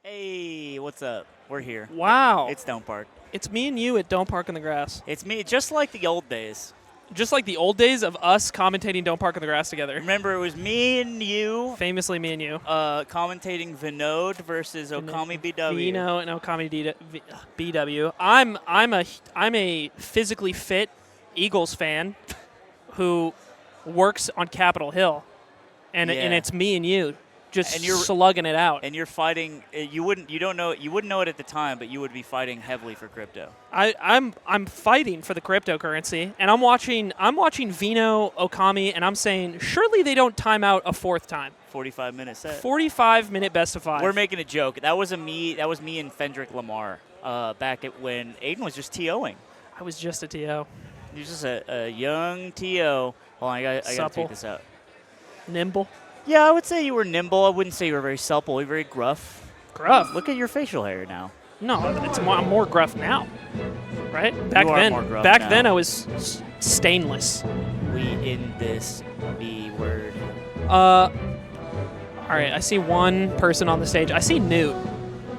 Hey, what's up? We're here. Wow. It's Don't Park. It's me and you at Don't Park on the Grass. It's me, just like the old days. Just like the old days of us commentating Don't Park on the Grass together. Remember, it was me and you. Famously me and you. Commentating Vinod versus Okami BW. Vino and Okami BW. I'm a physically fit Eagles fan who works on Capitol Hill, and it's me and you. Just slugging it out, and you're fighting. You wouldn't know it at the time, but you would be fighting heavily for crypto. I'm fighting for the cryptocurrency, and I'm watching Vino Okami, and I'm saying surely they don't time out a fourth time. 45-minute set. 45-minute best of 5. We're making a joke. That was me and Fendrick Lamar back when Aiden was just TOing. I was just a TO. He was just a young TO. Hold on, I gotta take this out. Nimble. Yeah, I would say you were nimble. I wouldn't say you were very supple. You're very gruff. Gruff? Look at your facial hair now. No, I'm more gruff now, right? Back then I was stainless. We in this B word. All right, I see one person on the stage. I see Newt,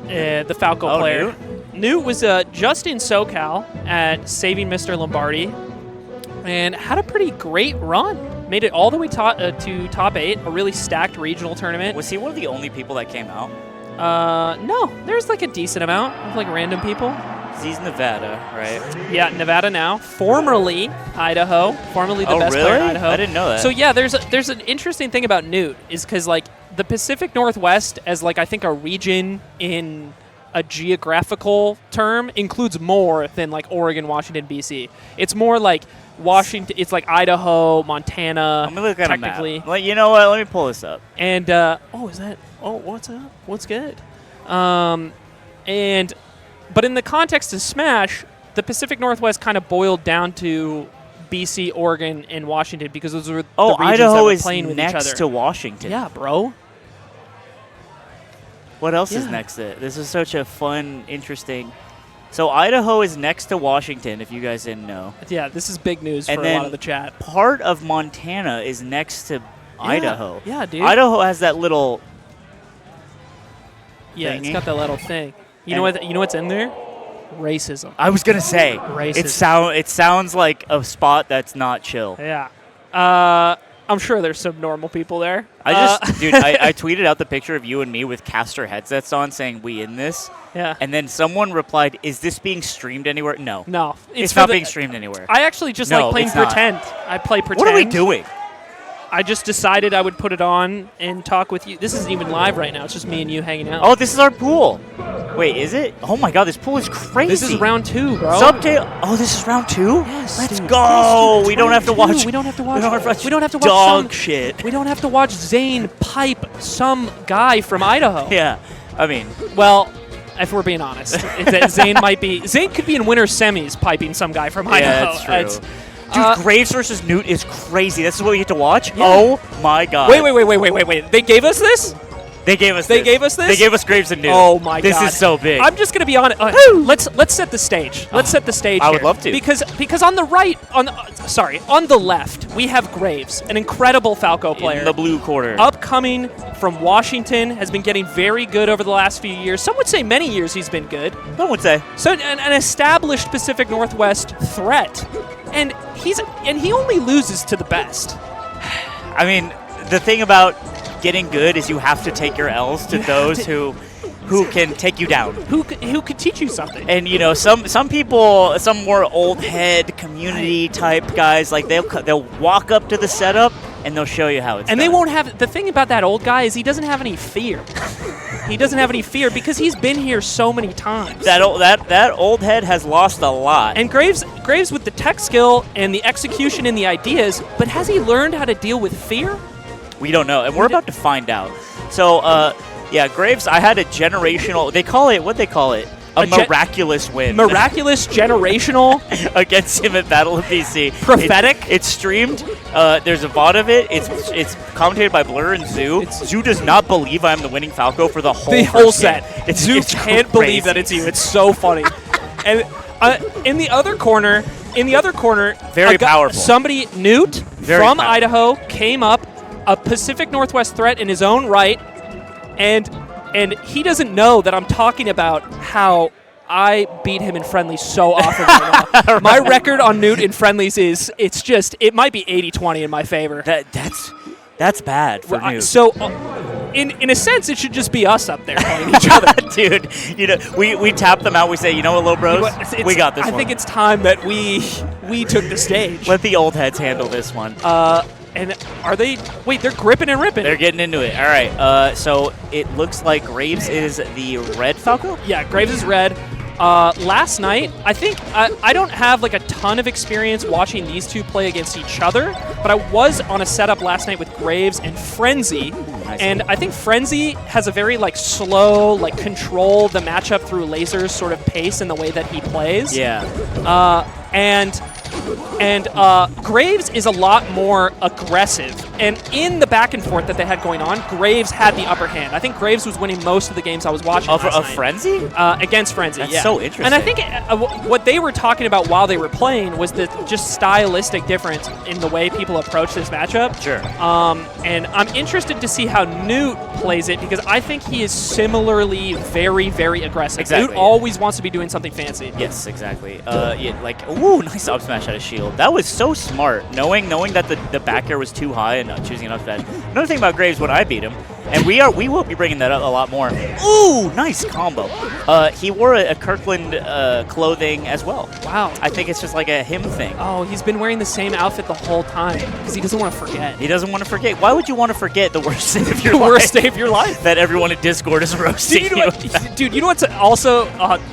the Falco player. Newt was just in SoCal at Saving Mr. Lombardi and had a pretty great run. Made it all the way to top 8, a really stacked regional tournament. Was he one of the only people that came out? No. There's like a decent amount of like random people. He's Nevada, right? Yeah, Nevada now. Formerly Idaho. Formerly the best player in Idaho. I didn't know that. So yeah, there's an interesting thing about Newt is because like the Pacific Northwest as like I think a region in a geographical term includes more than like Oregon, Washington, BC. It's more like Washington. It's like Idaho, Montana. I'm gonna look at technically. A map. Well, you know what? Let me pull this up. And what's up? What's good? But in the context of Smash, the Pacific Northwest kind of boiled down to BC, Oregon, and Washington because those were the regions Idaho that were is playing with each other. next to Washington. Yeah, bro. What else is next to it? This is such a fun, interesting. So Idaho is next to Washington, if you guys didn't know. Yeah, this is big news for a lot of the chat. Part of Montana is next to Idaho. Yeah, dude. Idaho has that little. Yeah, thingy. It's got that little thing. You know what's in there? Racism. I was gonna say racism. It sounds like a spot that's not chill. Yeah. I'm sure there's some normal people there. I tweeted out the picture of you and me with caster headsets on saying we in this. Yeah. And then someone replied, "Is this being streamed anywhere?" No. No. It's not being streamed anywhere. I actually just like playing pretend. I play pretend. What are we doing? I just decided I would put it on and talk with you. This isn't even live right now. It's just me and you hanging out. Oh, this is our pool. Wait, is it? Oh my god, this pool is crazy. This is round 2, bro. Subtail. Oh, this is round 2? Yes. Let's dude. go. Yes, dude, we don't have to watch. We don't have to watch. We don't have to watch dog shit. We don't have to watch Zane pipe some guy from Idaho. Yeah. I mean, well, if we're being honest, Zane could be in winter semis piping some guy from Idaho. Yeah, that's true. Dude, Graves versus Newt is crazy. This is what we get to watch? Yeah. Oh, my God. Wait. They gave us this? They gave us this? They gave us Graves and Newt. Oh, my God. This is so big. I'm just going to be honest. Let's set the stage. Let's set the stage I would love to. Because on the right, on the left, we have Graves, an incredible Falco player. In the blue quarter. Upcoming from Washington, has been getting very good over the last few years. Some would say many years he's been good. Some would say. So an established Pacific Northwest threat. And he only loses to the best. I mean, the thing about getting good is you have to take your L's to those who can take you down. Who could teach you something. And you know, some people, some more old head community type guys, like they'll walk up to the setup and they'll show you how it's and done. They won't have. The thing about that old guy is he doesn't have any fear. He doesn't have any fear because he's been here so many times. That old head has lost a lot. And Graves with the tech skill and the execution and the ideas, but has he learned how to deal with fear? We don't know, and we're about to find out. So, Graves, I had a generational. What'd they call it? A miraculous win. Miraculous generational against him at Battle of BC. Prophetic. It's streamed. There's a VOD of it. It's commentated by Blur and Zoo. Zoo does not believe I'm the winning Falco for the whole set. Zoo can't believe that it's you. It's so funny. And in the other corner, very powerful. Somebody, Newt from Idaho, came up, a Pacific Northwest threat in his own right, and And he doesn't know that I'm talking about how I beat him in friendlies so often right now. Right. My record on Newt in friendlies is, it might be 80-20 in my favor. That's bad for Newt. So, in a sense, it should just be us up there playing each other. Dude, we tap them out. We say, you know what, little bros? We got this one. I think it's time that we took the stage. Let the old heads handle this one. And are they... Wait, they're gripping and ripping. They're getting into it. All right. So it looks like Graves is the red Falco? Yeah, Graves is red. Last night, I think I don't have like a ton of experience watching these two play against each other, but I was on a setup last night with Graves and Frenzy, and I think Frenzy has a very like slow, like control the matchup through lasers sort of pace in the way that he plays. Yeah. And Graves is a lot more aggressive. And in the back and forth that they had going on, Graves had the upper hand. I think Graves was winning most of the games I was watching last night. Frenzy? Against Frenzy, That's yeah. so interesting. And I think what they were talking about while they were playing was the just stylistic difference in the way people approach this matchup. Sure. And I'm interested to see how Newt plays it, because I think he is similarly very, very aggressive. Exactly, Newt always wants to be doing something fancy. Yes, exactly. Ooh, nice up smash out of shield. That was so smart, knowing that the back air was too high and choosing an up smash. Another thing about Graves, when I beat him, and we will be bringing that up a lot more. Ooh, nice combo. He wore a Kirkland clothing as well. Wow. I think it's just like a him thing. Oh, he's been wearing the same outfit the whole time because he doesn't want to forget. He doesn't want to forget. Why would you want to forget the worst day of your The life? worst day of your life. That everyone in Discord is roasting Dude, you know what's also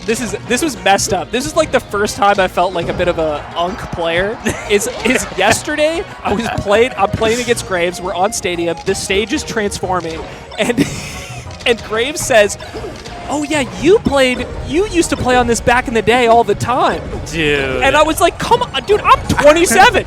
this was messed up. This is like the first time I felt like a bit of a unk player. Is yesterday I'm playing against Graves. We're on Stadium. The stage is transforming, and Graves says, "Oh yeah, you used to play on this back in the day all the time." Dude. And I was like, "Come on, dude, I'm 27."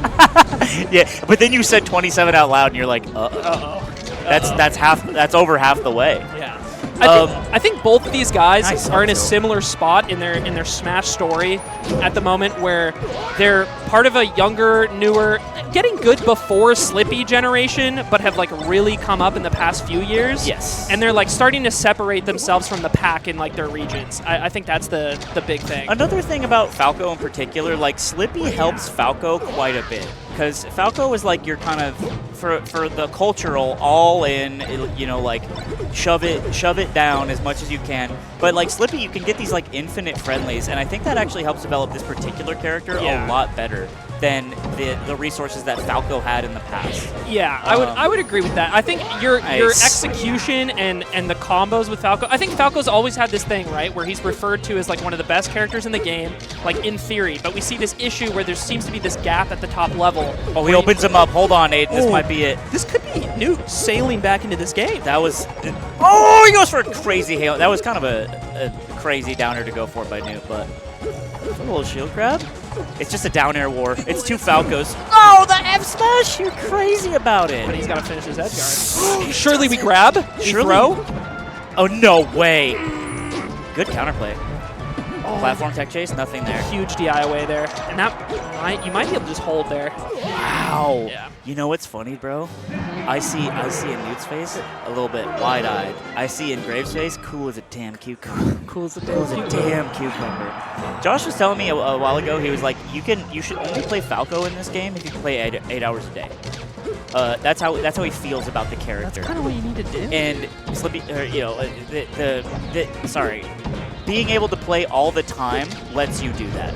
Yeah, but then you said 27 out loud, and you're like, Uh-oh. That's over half the way. Yeah. I think both of these guys are in a tilt. similar spot in their Smash story at the moment, where they're part of a younger, newer, getting good before Slippy generation, but have like really come up in the past few years. Yes. And they're like starting to separate themselves from the pack in like their regions. I think that's the big thing. Another thing about Falco in particular, like Slippy helps Falco quite a bit, because Falco is like your kind of for the cultural all in, like shove it down as much as you can. But like Slippy, you can get these like infinite friendlies, and I think that actually helps develop this particular character a lot better than the resources that Falco had in the past. Yeah, I would agree with that. I think your execution and the combos with Falco, I think Falco's always had this thing, right, where he's referred to as like one of the best characters in the game, like in theory, but we see this issue where there seems to be this gap at the top level. Oh, he opens him up. Hold on, Aiden. This might be it. This could be Newt sailing back into this game. That was... Oh, he goes for a crazy hail. That was kind of a crazy downer to go for by Newt, but... A little shield grab. It's just a down air war. It's two Falcos. Oh, the F smash! You're crazy about it. But he's got to finish his edge guard. Surely we grab? We throw? Oh, no way. Good counterplay. Platform tech chase, nothing there. Huge DI away there. And that you might be able to just hold there. Wow. Yeah. You know what's funny, bro? I see in Newt's face a little bit wide-eyed. I see in Graves' face, cool as a damn cucumber. Cool as a damn cucumber. Josh was telling me a while ago, he was like, you should only play Falco in this game if you can play 8 hours a day. That's how he feels about the character. That's kind of what you need to do. And Slippy, being able to play all the time lets you do that.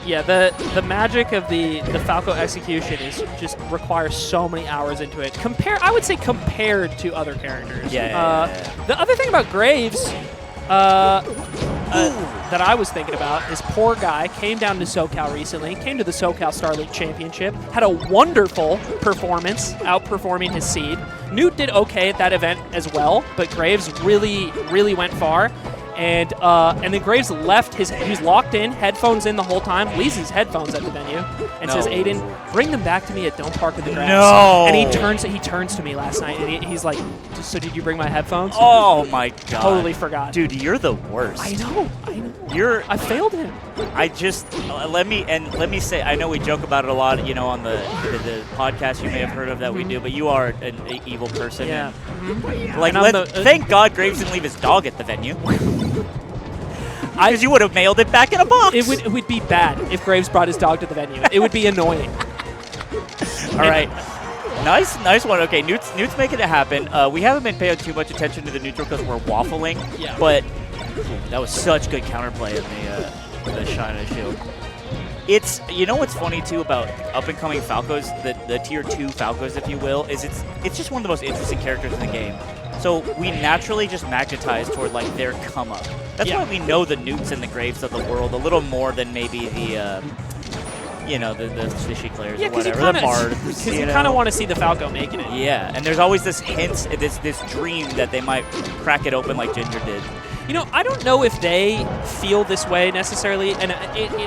Yeah, the magic of the Falco execution is just requires so many hours into it. I would say compared to other characters. Yeah. The other thing about Graves that I was thinking about is poor guy came down to SoCal recently, came to the SoCal Star League Championship, had a wonderful performance, outperforming his seed. Newt did okay at that event as well, but Graves really, really went far. And then Graves left he was locked in, headphones in the whole time, leaves his headphones at the venue, and says, Aiden, bring them back to me at Don't Park in the Grass. No! And he turns to me last night, and he's like, so did you bring my headphones? Oh my god. Totally forgot. Dude, you're the worst. I know. I failed him. I just, let me say, I know we joke about it a lot, you know, on the podcast you may have heard of that we do, but you are an evil person. Yeah. Like, thank God Graves didn't leave his dog at the venue. Because you would have mailed it back in a box. It would be bad if Graves brought his dog to the venue. It would be annoying. All right. Nice one. Okay, Newt's making it happen. We haven't been paying too much attention to the neutral because we're waffling. Yeah. But that was such good counterplay of the Shine and Shield. It's, you know what's funny too about up-and-coming Falcos, the Tier 2 Falcos, if you will, is it's just one of the most interesting characters in the game. So we naturally just magnetize toward like their come up. That's why we know the Newts and the Graves of the world a little more than maybe the you know, the fishy players or whatever, the bards. Because you kind of want to see the Falco making it. Yeah, and there's always this hint, this dream that they might crack it open like Ginger did. You know, I don't know if they feel this way necessarily, and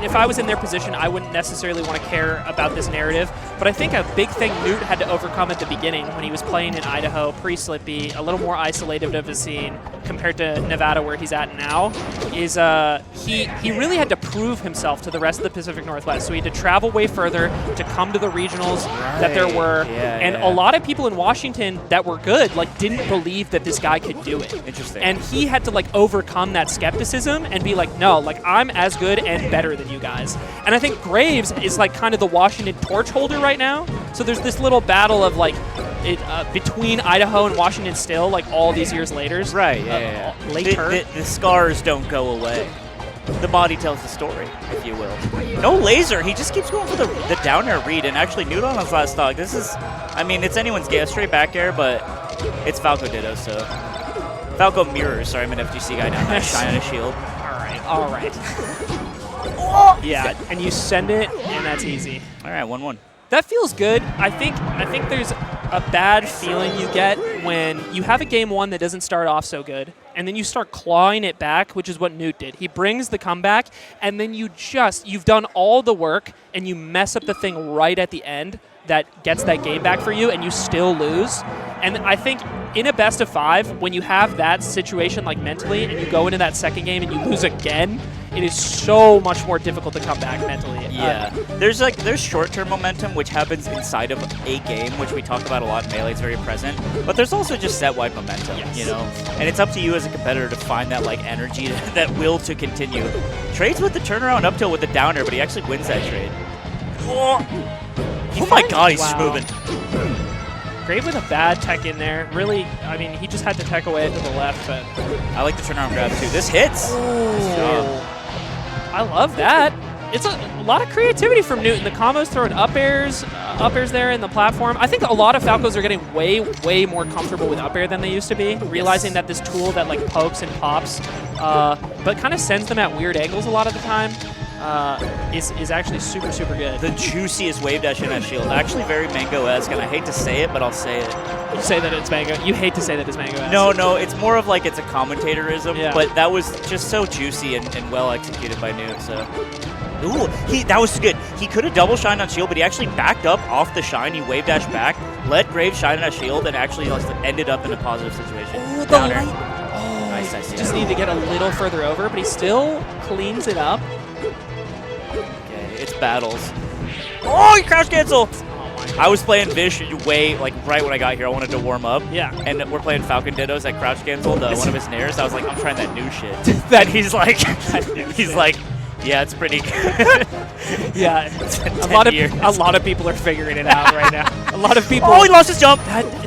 if I was in their position, I wouldn't necessarily want to care about this narrative, but I think a big thing Newt had to overcome at the beginning when he was playing in Idaho, pre-Slippy, a little more isolated of a scene compared to Nevada where he's at now, is he really had to prove himself to the rest of the Pacific Northwest, so he had to travel way further to come to the regionals that there were, a lot of people in Washington that were good, like, didn't believe that this guy could do it. Interesting. And he had to, like, overcome that skepticism and be like, no, like, I'm as good and better than you guys. And I think Graves is like kind of the Washington torch holder right now. So there's this little battle of like between Idaho and Washington still, like all these years later. Right, Later. The scars don't go away. The body tells the story, if you will. No laser. He just keeps going for the down air read. And actually, Newt on his last stock. This is, I mean, it's anyone's guess. Straight back air, but it's Falco Ditto, so. Falco mirrors. Sorry, I'm an FGC guy now. Shine on a shield. All right. Yeah, and you send it, and that's easy. All right, 1-1. That feels good. I think there's a bad feeling you get when you have a game one that doesn't start off so good, and then you start clawing it back, which is what Newt did. He brings the comeback, and then you've done all the work, and you mess up the thing right at the end that gets that game back for you, and you still lose. And I think in a best of 5, when you have that situation like mentally, and you go into that second game and you lose again, it is so much more difficult to come back mentally. Yeah. There's short-term momentum, which happens inside of a game, which we talk about a lot in Melee. It's very present. But there's also just set-wide momentum, you know? And it's up to you as a competitor to find that like energy, that will to continue. Trades with the turnaround up tilt with the downer, but he actually wins that trade. Oh my god, he's just moving. Grave with a bad tech in there. Really, I mean, he just had to tech away to the left, but... I like the turnaround grab, too. This hits! I love that. It's a lot of creativity from Newton. The combos throwing up airs there in the platform. I think a lot of Falcos are getting way, way more comfortable with up air than they used to be, realizing that this tool that like pokes and pops, but kind of sends them at weird angles a lot of the time, is actually super, super good. The juiciest wave dash in that shield. Actually very Mango-esque, and I hate to say it, but I'll say it. You say that it's Mango. You hate to say that it's Mango-esque. No, it's more of like it's a commentatorism, but that was just so juicy and well executed by Newt, so. Ooh, that was good. He could have double shined on shield, but he actually backed up off the shine. He wave dashed back, let Graves shine on a shield, and actually ended up in a positive situation. Oh, the Downer. light. Oh, nice, I see. Just need to get a little further over, but he still cleans it up. Okay, it's battles. Oh, you crouch cancel! I was playing Vish right when I got here. I wanted to warm up. Yeah. And we're playing Falcon Dittos at crouch canceled one of his nairs. I was like, I'm trying that new shit. That he's like, yeah, it's pretty good. Yeah, a lot of people are figuring it out right now. A lot of people. Oh, he lost his jump.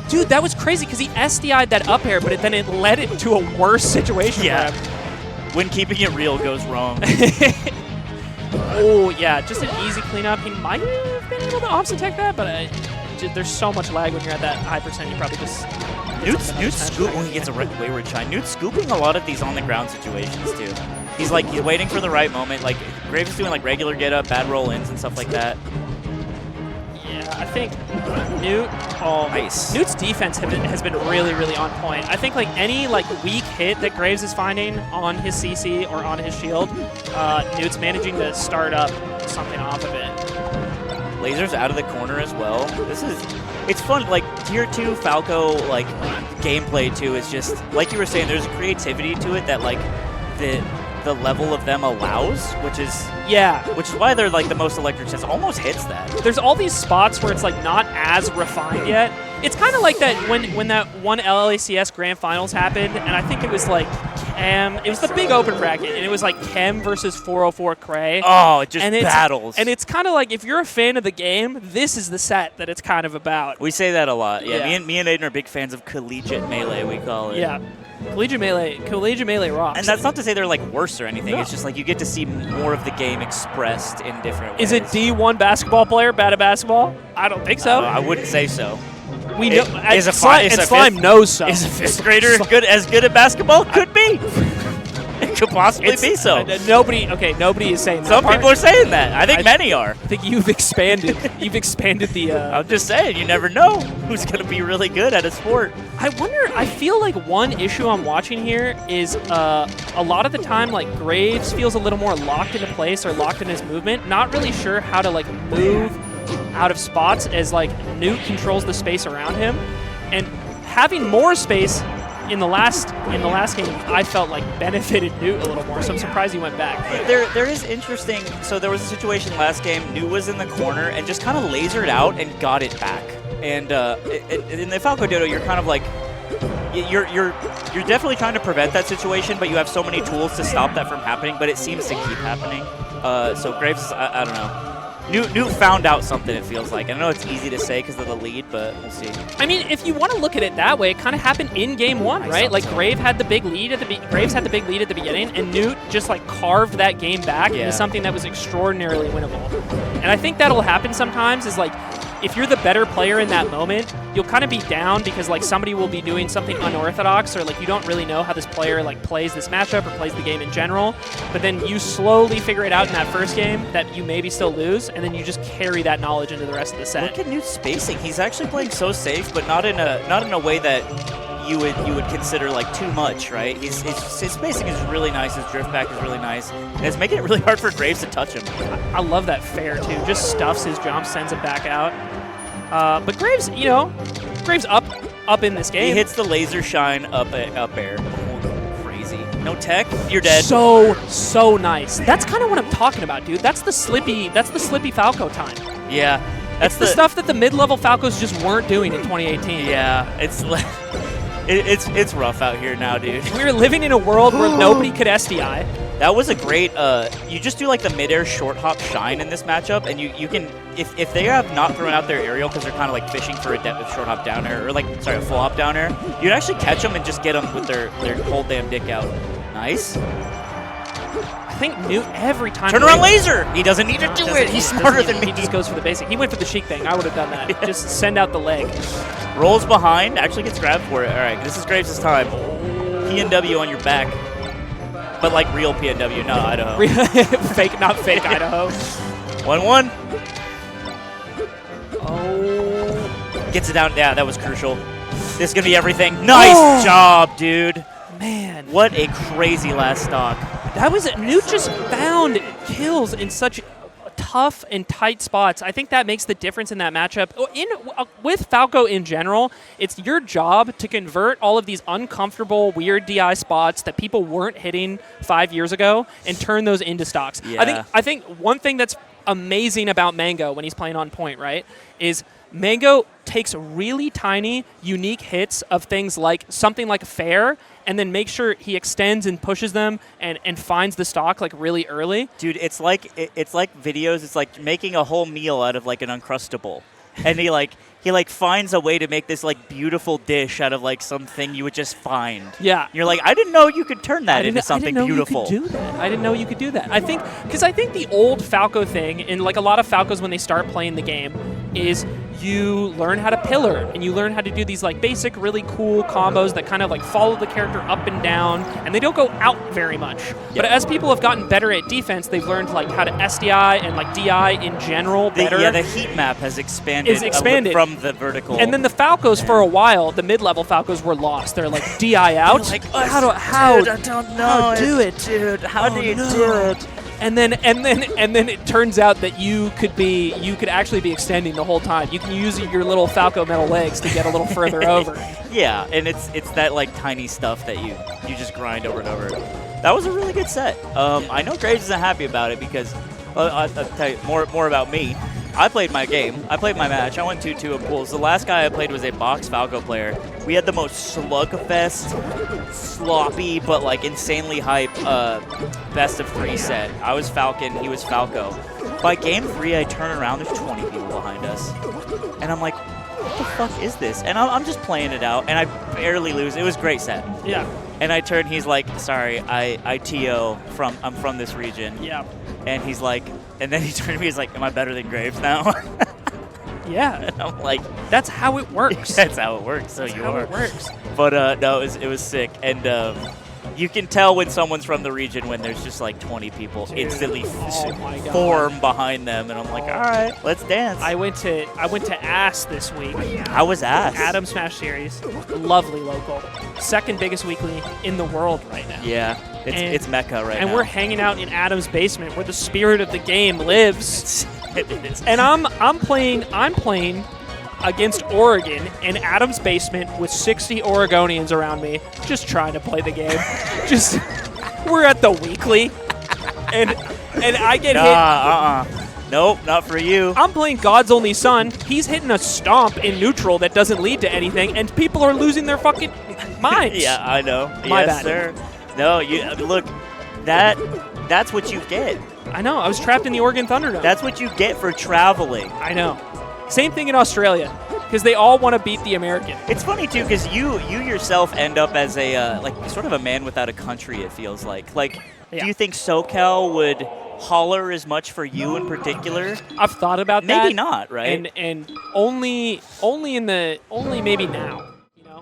Dude, that was crazy because he SDI'd that up air, but then it led it to a worse situation for him. When keeping it real goes wrong. Oh, yeah, just an easy cleanup. He might have been able to opposite tech that, but there's so much lag when you're at that high percent. You probably just... Newt's scoop when he gets a wayward shine. Newt's scooping a lot of these on-the-ground situations, too. He's waiting for the right moment. Like, Graves is doing, like, regular get-up, bad roll-ins, and stuff like that. Yeah. I think Newt. Oh, Nice. Newt's defense has been really, really on point. I think like any like weak hit that Graves is finding on his CC or on his shield, Newt's managing to start up something off of it. Lasers out of the corner as well. It's fun. Like Tier 2 Falco like gameplay too is just like you were saying. There's creativity to it that like the level of them allows, which is why they're like the most electric sense. Almost hits that. There's all these spots where it's like not as refined yet. It's kind of like that when that one LACS Grand Finals happened, and I think it was like Chem. It was the big open bracket, and it was like Chem versus 404 Cray. Oh, it just battles. And it's kind of like if you're a fan of the game, this is the set that it's kind of about. We say that a lot. Yeah. Me and Aiden are big fans of collegiate melee. We call it. Yeah. Collegiate Melee rocks. And that's not to say they're like worse or anything. No. It's just like you get to see more of the game expressed in different ways. Is it D1 basketball player bad at basketball? I don't think so. I wouldn't say so. We know. Slime knows so. Is a fifth grader as good at basketball? Could be. It could possibly be so. Nobody is saying that. Some people are saying that. I think many are. I think you've expanded. You've expanded the. I'm just saying, you never know who's going to be really good at a sport. I feel like one issue I'm watching here is a lot of the time, like, Graves feels a little more locked into place or locked in his movement. Not really sure how to, like, move out of spots as, like, Newt controls the space around him. And having more space in the last game, I felt like benefited Newt a little more, so I'm surprised he went back. There is interesting. So there was a situation last game. Newt was in the corner and just kind of lasered out and got it back. And in the Falco Dodo, you're kind of like you're definitely trying to prevent that situation, but you have so many tools to stop that from happening. But it seems to keep happening. So Graves, I don't know. Newt found out something, it feels like. I know it's easy to say because of the lead, but we'll see. I mean, if you want to look at it that way, it kind of happened in Game 1, right? Like, Graves had the big lead at the beginning, and Newt just, like, carved that game back into something that was extraordinarily winnable. And I think that'll happen sometimes is, like, if you're the better player in that moment, you'll kind of be down because, like, somebody will be doing something unorthodox or, like, you don't really know how this player, like, plays this matchup or plays the game in general. But then you slowly figure it out in that first game that you maybe still lose, and then you just carry that knowledge into the rest of the set. Look at Newt's spacing. He's actually playing so safe, but not in a way that you would consider like too much, right? His spacing is really nice. His drift back is really nice, and it's making it really hard for Graves to touch him. I love that fair too. Just stuffs his jump, sends him back out. But Graves, Graves up in this game. He hits the laser shine up air. Crazy. No tech, you're dead. So nice. That's kind of what I'm talking about, dude. That's the slippy Falco time. Yeah. That's the stuff that the mid-level Falcos just weren't doing in 2018. Yeah, it's rough out here now, dude. We're living in a world where nobody could SDI. That was a great, you just do like the mid-air short hop shine in this matchup, and you can, if they have not thrown out their aerial because they're kind of like fishing for a short hop down air, or like, sorry, a full hop down air, you'd actually catch them and just get them with their whole damn dick out. Nice. I think Newt every time. Turn around laser! He doesn't need to do it. He's smarter than me. He just goes for the basic. He went for the Sheik thing. I would have done that. Just send out the leg. Rolls behind, actually gets grabbed for it. All right, this is Graves' time. PNW on your back. But like real PNW, not Idaho. Not fake Idaho. 1-1. Oh. Gets it down. Yeah, that was crucial. This is going to be everything. Nice job, dude. Man. What a crazy last stock. That was Newt just found kills in such tough and tight spots. I think that makes the difference in that matchup. With Falco in general, it's your job to convert all of these uncomfortable, weird DI spots that people weren't hitting 5 years ago and turn those into stocks. Yeah. I think one thing that's amazing about Mango when he's playing on point, right, is Mango takes really tiny, unique hits of things like something like fair, and then make sure he extends and pushes them and finds the stock like really early. Dude, it's like videos. It's like making a whole meal out of like an Uncrustable, and he finds a way to make this like beautiful dish out of like something you would just find. Yeah, and you're like, I didn't know you could turn that into something beautiful. I didn't know you could do that. I think the old Falco thing, and like a lot of Falcos when they start playing the game, is you learn how to pillar, and you learn how to do these like basic, really cool combos that kind of like follow the character up and down, and they don't go out very much. Yep. But as people have gotten better at defense, they've learned like how to SDI and like DI in general better. Yeah, the heat map has expanded. From the vertical. And then the Falcos for a while, the mid-level Falcos were lost. They're like DI out. Like, how dude, I don't know. How do it, dude? How do you do it? And then it turns out that you could actually be extending the whole time. You can use your little Falco metal legs to get a little further over. Yeah, and it's that like tiny stuff that you just grind over and over. That was a really good set. I know Graves isn't happy about it because I'll tell you more about me. I played my game. I played my match. I went 2-2 in pools. The last guy I played was a box Falco player. We had the most slugfest, sloppy, but like insanely hype best of 3 set. I was Falcon, he was Falco. By game 3, I turn around, there's 20 people behind us. And I'm like, what the fuck is this? And I'm just playing it out, and I barely lose. It was a great set. Yeah. And I turn, he's like, sorry, I TO I'm from this region. Yeah. And he's like, and then he turned to me, he's like, am I better than Graves now? Yeah. And I'm like, that's how it works. That's how it works. So that's you how are. It works. But no, it was sick. And you can tell when someone's from the region when there's just like 20 people instantly form behind them. And I'm like, all right, let's dance. I went to ASS this week. How was ASS? Adam Smash Series. Lovely local. Second biggest weekly in the world right now. Yeah. It's Mecca right now. And we're hanging out in Adam's basement where the spirit of the game lives. And I'm playing against Oregon in Adam's basement with 60 Oregonians around me, just trying to play the game. We're at the weekly, and I get hit. Nope, not for you. I'm playing God's Only Son. He's hitting a stomp in neutral that doesn't lead to anything, and people are losing their fucking minds. Yeah, I know. My yes, bad. Sir. No, look, that's what you get. I know. I was trapped in the Oregon Thunderdome. That's what you get for traveling. I know. Same thing in Australia, because they all want to beat the American. It's funny too, because you yourself end up as a like sort of a man without a country. It feels like. Do you think SoCal would holler as much for you in particular? I've thought about that. Maybe not, right? And only maybe now.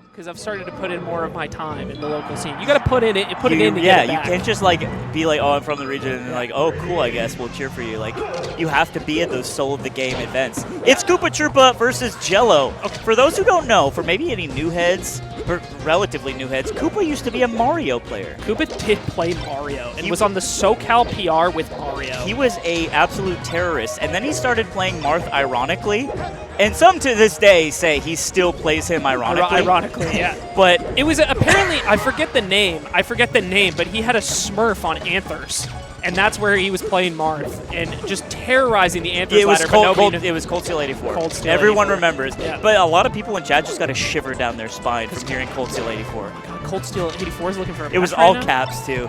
Because I've started to put in more of my time in the local scene. You got to put it in to get it back. Yeah, you can't just like be like, oh, I'm from the region, and like, oh, cool, I guess we'll cheer for you. Like, you have to be at those soul of the game events. It's Koopa Troopa versus Jello. For those who don't know, for maybe any new heads, or relatively new heads, Koopa used to be a Mario player. Koopa did play Mario, and he was on the SoCal PR with Mario. He was a absolute terrorist, and then he started playing Marth ironically. And some to this day say he still plays him ironically. Ironically, yeah. But it was apparently, I forget the name, but he had a Smurf on Anthers. And that's where he was playing Marth and just terrorizing the Anthers ladder. It was Cold Steel 84. Cold Steel Everyone 84. remembers. Yeah. But a lot of people in chat just got a shiver down their spine from hearing Cold Steel 84. God, Cold Steel 84 is looking for a match. It was right all now? caps, too.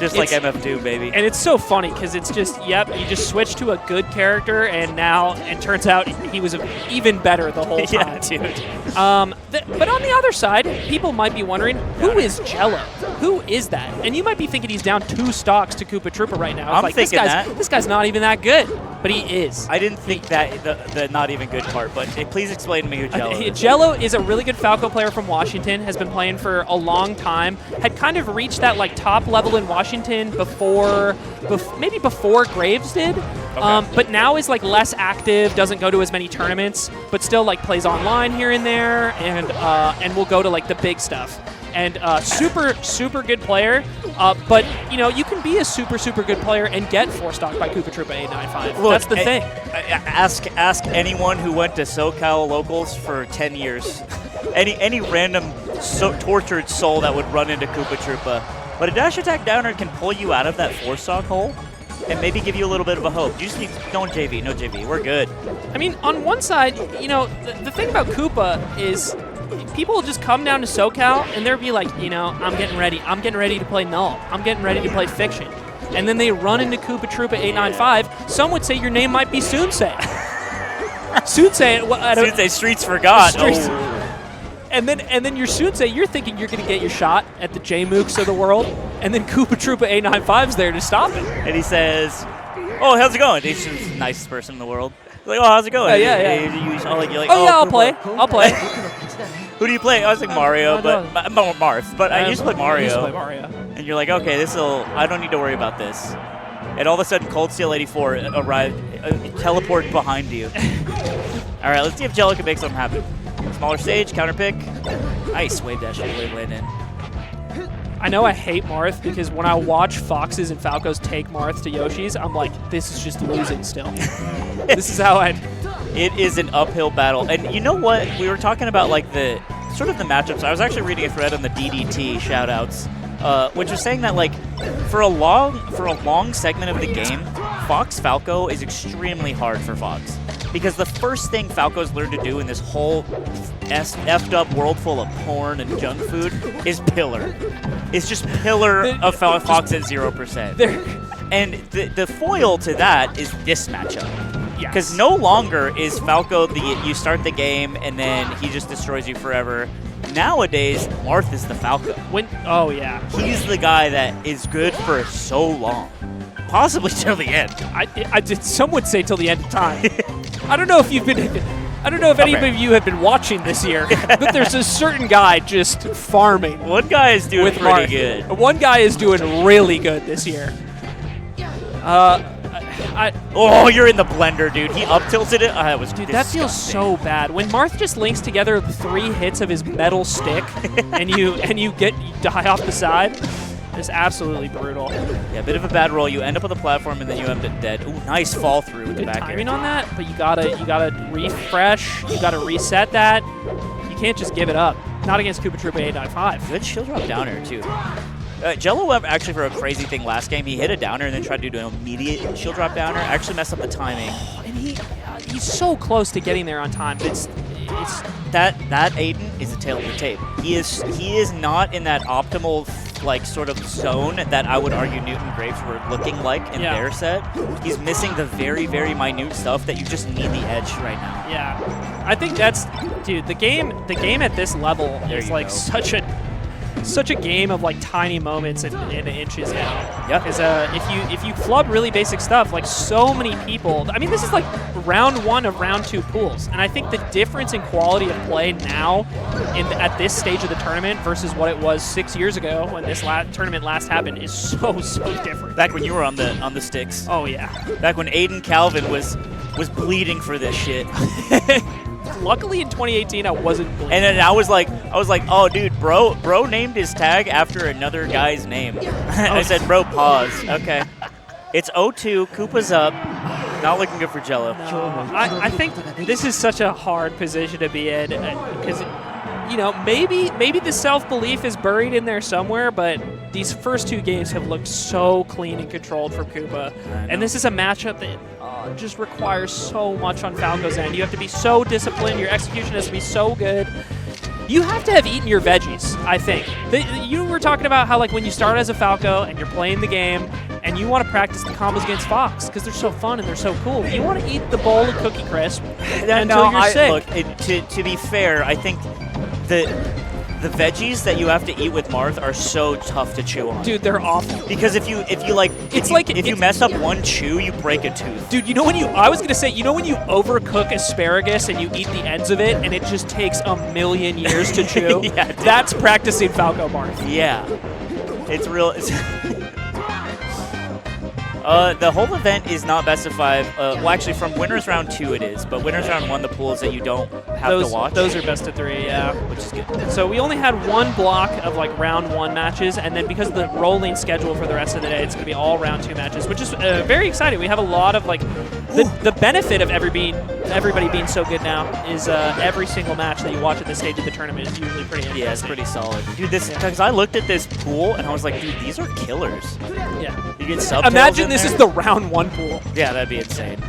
Just like MF2, baby. And it's so funny because it's just, you just switch to a good character, and now it turns out he was even better the whole time. Yeah, dude. But on the other side, people might be wondering, who is Jello? Who is that? And you might be thinking he's down 2 stocks to Koopa Troopa right now. I'm thinking this guy's not even that good, but he is. I didn't think that the not even good part, but please explain to me who Jello is. Jello is a really good Falco player from Washington, has been playing for a long time, had kind of reached that like top level in Washington before Graves did, okay. But now is like less active, doesn't go to as many tournaments, but still like plays online here and there, and will go to like the big stuff. And super good player, but you can be a super good player and get 4-stock by Koopa Troopa 895. Look, that's the thing. Ask anyone who went to SoCal locals for 10 years, any random tortured soul that would run into Koopa Troopa. But a dash attack downer can pull you out of that 4-stock hole and maybe give you a little bit of a hope. You just need no JV. We're good. I mean, on one side, the thing about Koopa is people will just come down to SoCal and they'll be like, I'm getting ready to play Null. I'm getting ready to play Fiction. And then they run into Koopa Troopa 895. Some would say your name might be Sunsei. Sunsei Streets Forgot. Oh. And then your Sunsei, you're thinking you're going to get your shot at the J-Mooks of the world, and then Koopa Troopa 895's there to stop it. And he says, oh, how's it going? He's the nicest person in the world. Like, oh, how's it going? Yeah. You're like, Oh yeah, I'll Koopa. play. I'll play. Who do you play? I was like Mario, but Marth. But I used to play Mario. Used to play Mario. And you're like, okay, I don't need to worry about this. And all of a sudden, Cold Steel 84 arrived, teleport behind you. All right, let's see if Jello can make something happen. Smaller stage, counter pick. Nice wave dash, wave land in. I know I hate Marth because when I watch Foxes and Falcos take Marth to Yoshi's, I'm like, this is just losing still. This is how I... It is an uphill battle. And you know what? We were talking about like the sort of the matchups. I was actually reading a thread on the DDT shoutouts, which was saying that like for a long segment of the game, Fox Falco is extremely hard for Fox. Because the first thing Falco's learned to do in this whole effed up world full of porn and junk food is pillar. It's just pillar of Fox at 0%. And the foil to that is this matchup. Because no longer is Falco you start the game and then he just destroys you forever. Nowadays, Marth is the Falco. Oh yeah. He's the guy that is good for so long. Possibly till the end. Some would say till the end of time. I don't know if any of you have been watching this year, but there's a certain guy just farming. One guy is doing pretty good. One guy is doing really good this year. Oh, you're in the blender, dude. He up tilted it. That was Dude, that feels so bad. When Marth just links together 3 hits of his metal stick, and you die off the side. It's absolutely brutal. Yeah, a bit of a bad roll. You end up on the platform and then you end up dead. Ooh, nice fall through with the back timing air. on that, but you gotta refresh. You gotta reset that. You can't just give it up. Not against Koopa Troopa 895. Good shield drop down air too. Jello actually for a crazy thing last game. He hit a downer and then tried to do an immediate shield drop downer. Actually messed up the timing. And he's so close to getting there on time. It's that Aiden is a tail of the tape. He is not in that optimal like sort of zone that I would argue Newton Graves were looking like in their set. He's missing the very, very minute stuff that you just need the edge right now. Yeah, I think that's, dude. The game at this level is like such a game of like tiny moments and inches now. Yeah. Because if you flub really basic stuff, like so many people. I mean, this is like round 1 of round 2 pools, and I think the difference in quality of play now, at this stage of the tournament versus what it was 6 years ago when this tournament last happened, is so different. Back when you were on the sticks. Oh yeah. Back when Aiden Calvin was bleeding for this shit. Luckily in 2018 I wasn't bleeding. And then I was like, oh dude, bro named his tag after another guy's name. I said, bro, pause. Okay. It's 0-2, Koopa's up. Not looking good for Jello. No. I think this is such a hard position to be in because, you know, maybe the self-belief is buried in there somewhere, but these first 2 games have looked so clean and controlled from Koopa. And this is a matchup that just requires so much on Falco's end. You have to be so disciplined. Your execution has to be so good. You have to have eaten your veggies, I think. You were talking about how like when you start as a Falco and you're playing the game and you want to practice the combos against Fox because they're so fun and they're so cool. You want to eat the bowl of Cookie Crisp until you're sick. Look, to be fair, I think the veggies that you have to eat with Marth are so tough to chew on. Dude, they're awful. Because if you mess up one chew, you break a tooth. Dude, you know when you overcook asparagus and you eat the ends of it and it just takes a million years to chew? Yeah, that's practicing Falco Marth. Yeah. It's real. The whole event is not best of 5. Well, actually, from winners round 2 it is, but winners round 1, the pools that you don't have to watch. Those are best of 3, yeah. Which is good. So we only had 1 block of like round 1 matches, and then because of the rolling schedule for the rest of the day, it's going to be all round 2 matches, which is very exciting. We have a lot of like the benefit of everybody being so good now is every single match that you watch at this stage of the tournament is usually pretty interesting. Yeah, it's pretty solid. Dude, because I looked at this pool and I was like, dude, these are killers. Yeah. You get sub. Imagine this is the round 1 pool. Yeah, that'd be insane.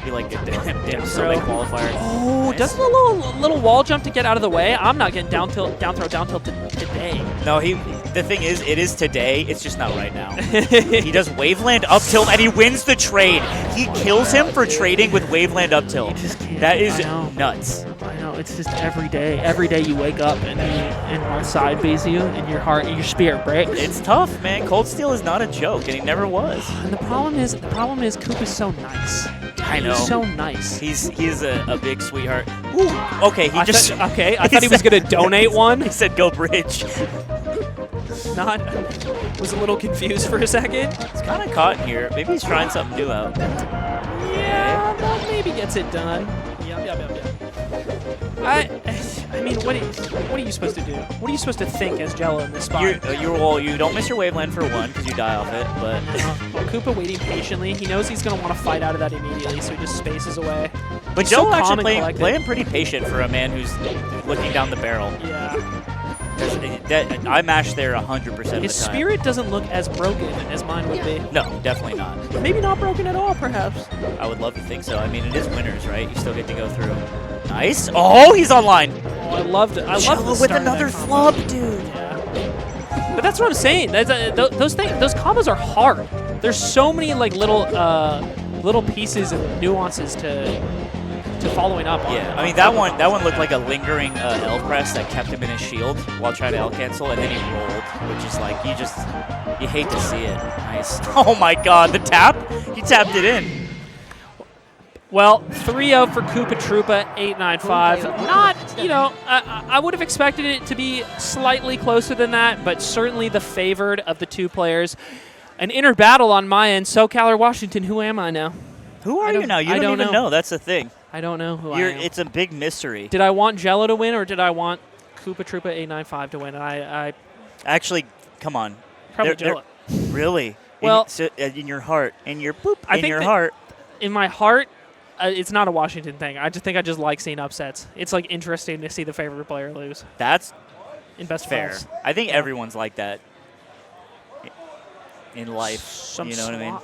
Be like a damn Sunday qualifier. Oh, nice. Doesn't a little wall jump to get out of the way? I'm not getting down throw today. No, the thing is, it is today. It's just not right now. He does Waveland up tilt and he wins the trade. He kills him for trading with Waveland up tilt. That is nuts. I know. It's just every day. Every day you wake up and one side B's you and your heart and your spirit breaks. It's tough, man. Cold Steel is not a joke, and he never was. And the problem is Koopa's so nice. I know. He's so nice. He's a big sweetheart. Ooh, okay, I thought he was going to donate one. He said go bridge. Was a little confused for a second. It's kind of caught in here. Maybe he's trying something new out. Yeah, that maybe gets it done. Yep. I mean, what are you supposed to do? What are you supposed to think as Jello in this spot? You don't miss your waveland for one because you die off it, but... Koopa waiting patiently. He knows he's going to want to fight out of that immediately, so he just spaces away. But Jello actually playing pretty patient for a man who's looking down the barrel. Yeah. I mash there 100% of the time. His spirit doesn't look as broken as mine would be. No, definitely not. Maybe not broken at all, perhaps. I would love to think so. I mean, it is winners, right? You still get to go through. Nice. Oh, he's online. Oh, I loved it. I love the with another flub, dude. Yeah. But that's what I'm saying. Those combos are hard. There's so many like little pieces and nuances to following up on. Yeah, I mean that one looked like a lingering L press that kept him in his shield while trying to L cancel, and then he rolled, which is like you hate to see it. Nice. Oh my God, the tap! He tapped it in. Well, 3-0 for Koopa Troopa, 895. Not, I would have expected it to be slightly closer than that, but certainly the favored of the two players. An inner battle on my end. SoCal or Washington, who am I now? Who are you now? You don't even know. That's the thing. I don't know who I am. It's a big mystery. Did I want Jello to win, or did I want Koopa Troopa 895 to win? I actually, come on. Probably Jello. Really? Well, in your heart, in your heart. In my heart, it's not a Washington thing. I just think I just like seeing upsets. It's like interesting to see the favorite player lose. That's in best fair. Friends. I think everyone's like that in life. You know what I mean?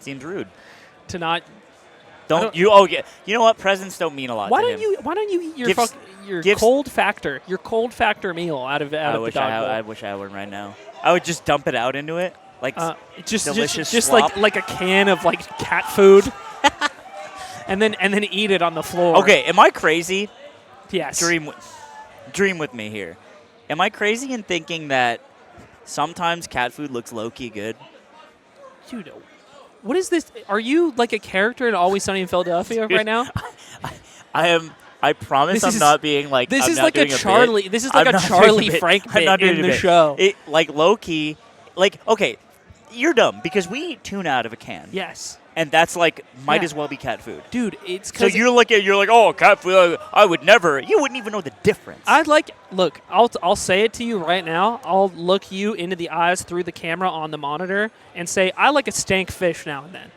Seems rude to not. Don't you? Oh yeah. You know what? Presents don't mean a lot. Why to don't him. you? Why don't you eat your gifts. cold factor? Your cold factor meal out of the dog bowl. I wish I had one right now. I would just dump it out into it, like delicious just slop. like a can of like cat food, and then eat it on the floor. Okay, am I crazy? Yes. Dream with me here. Am I crazy in thinking that sometimes cat food looks low-key good? Dude, what is this? Are you like a character in Always Sunny in Philadelphia right now? I am. I promise I'm not being like. This I'm is not like a doing Charlie. bit. This is like I'm a not Charlie doing a Frank I'm not bit doing in a the bit. show. Like low-key. Like okay, you're dumb because we eat tuna out of a can. Yes. And that's like might as well be cat food, dude. It's so you're like oh cat food. I would never. You wouldn't even know the difference. Look. I'll say it to you right now. I'll look you into the eyes through the camera on the monitor and say I like a stank fish now and then.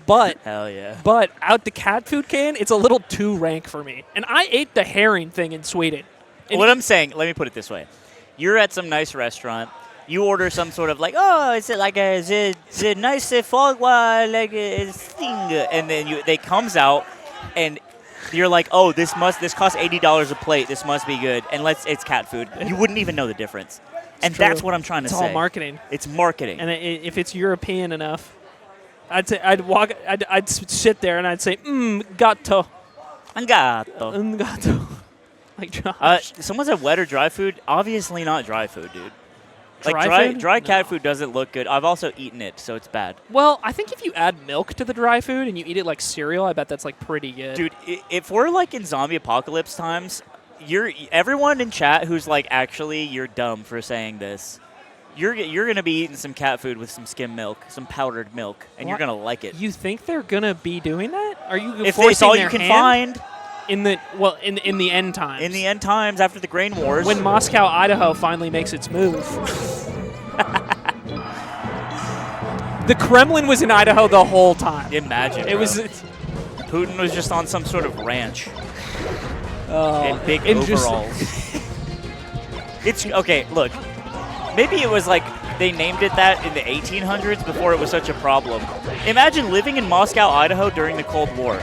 But hell yeah. But out the cat food can, it's a little too rank for me. And I ate the herring thing in Sweden. What I'm saying, let me put it this way: you're at some nice restaurant. You order some sort of like, oh, is it like a nice fogwa like a thing, and then they comes out, and you're like, oh, this costs $80 a plate. This must be good, and it's cat food. You wouldn't even know the difference, and true. That's what I'm trying to say. It's all marketing. It's marketing. And if it's European enough, I'd sit there and I'd say, gatto, gatto. Like Josh. Someone said wet or dry food. Obviously not dry food, dude. Dry cat food doesn't look good. I've also eaten it, so it's bad. Well, I think if you add milk to the dry food and you eat it like cereal, I bet that's like pretty good. Dude, if we're like in zombie apocalypse times, everyone in chat who's like, actually, you're dumb for saying this. You're gonna be eating some cat food with some skim milk, some powdered milk, and you're gonna like it. You think they're gonna be doing that? Are you? If it's all you can find. In the end times. In the end times, after the Grain Wars. When Moscow, Idaho finally makes its move. The Kremlin was in Idaho the whole time. Imagine, It was... Putin was just on some sort of ranch. Oh, In big overalls. It's okay, look. Maybe it was like they named it that in the 1800s before it was such a problem. Imagine living in Moscow, Idaho during the Cold War.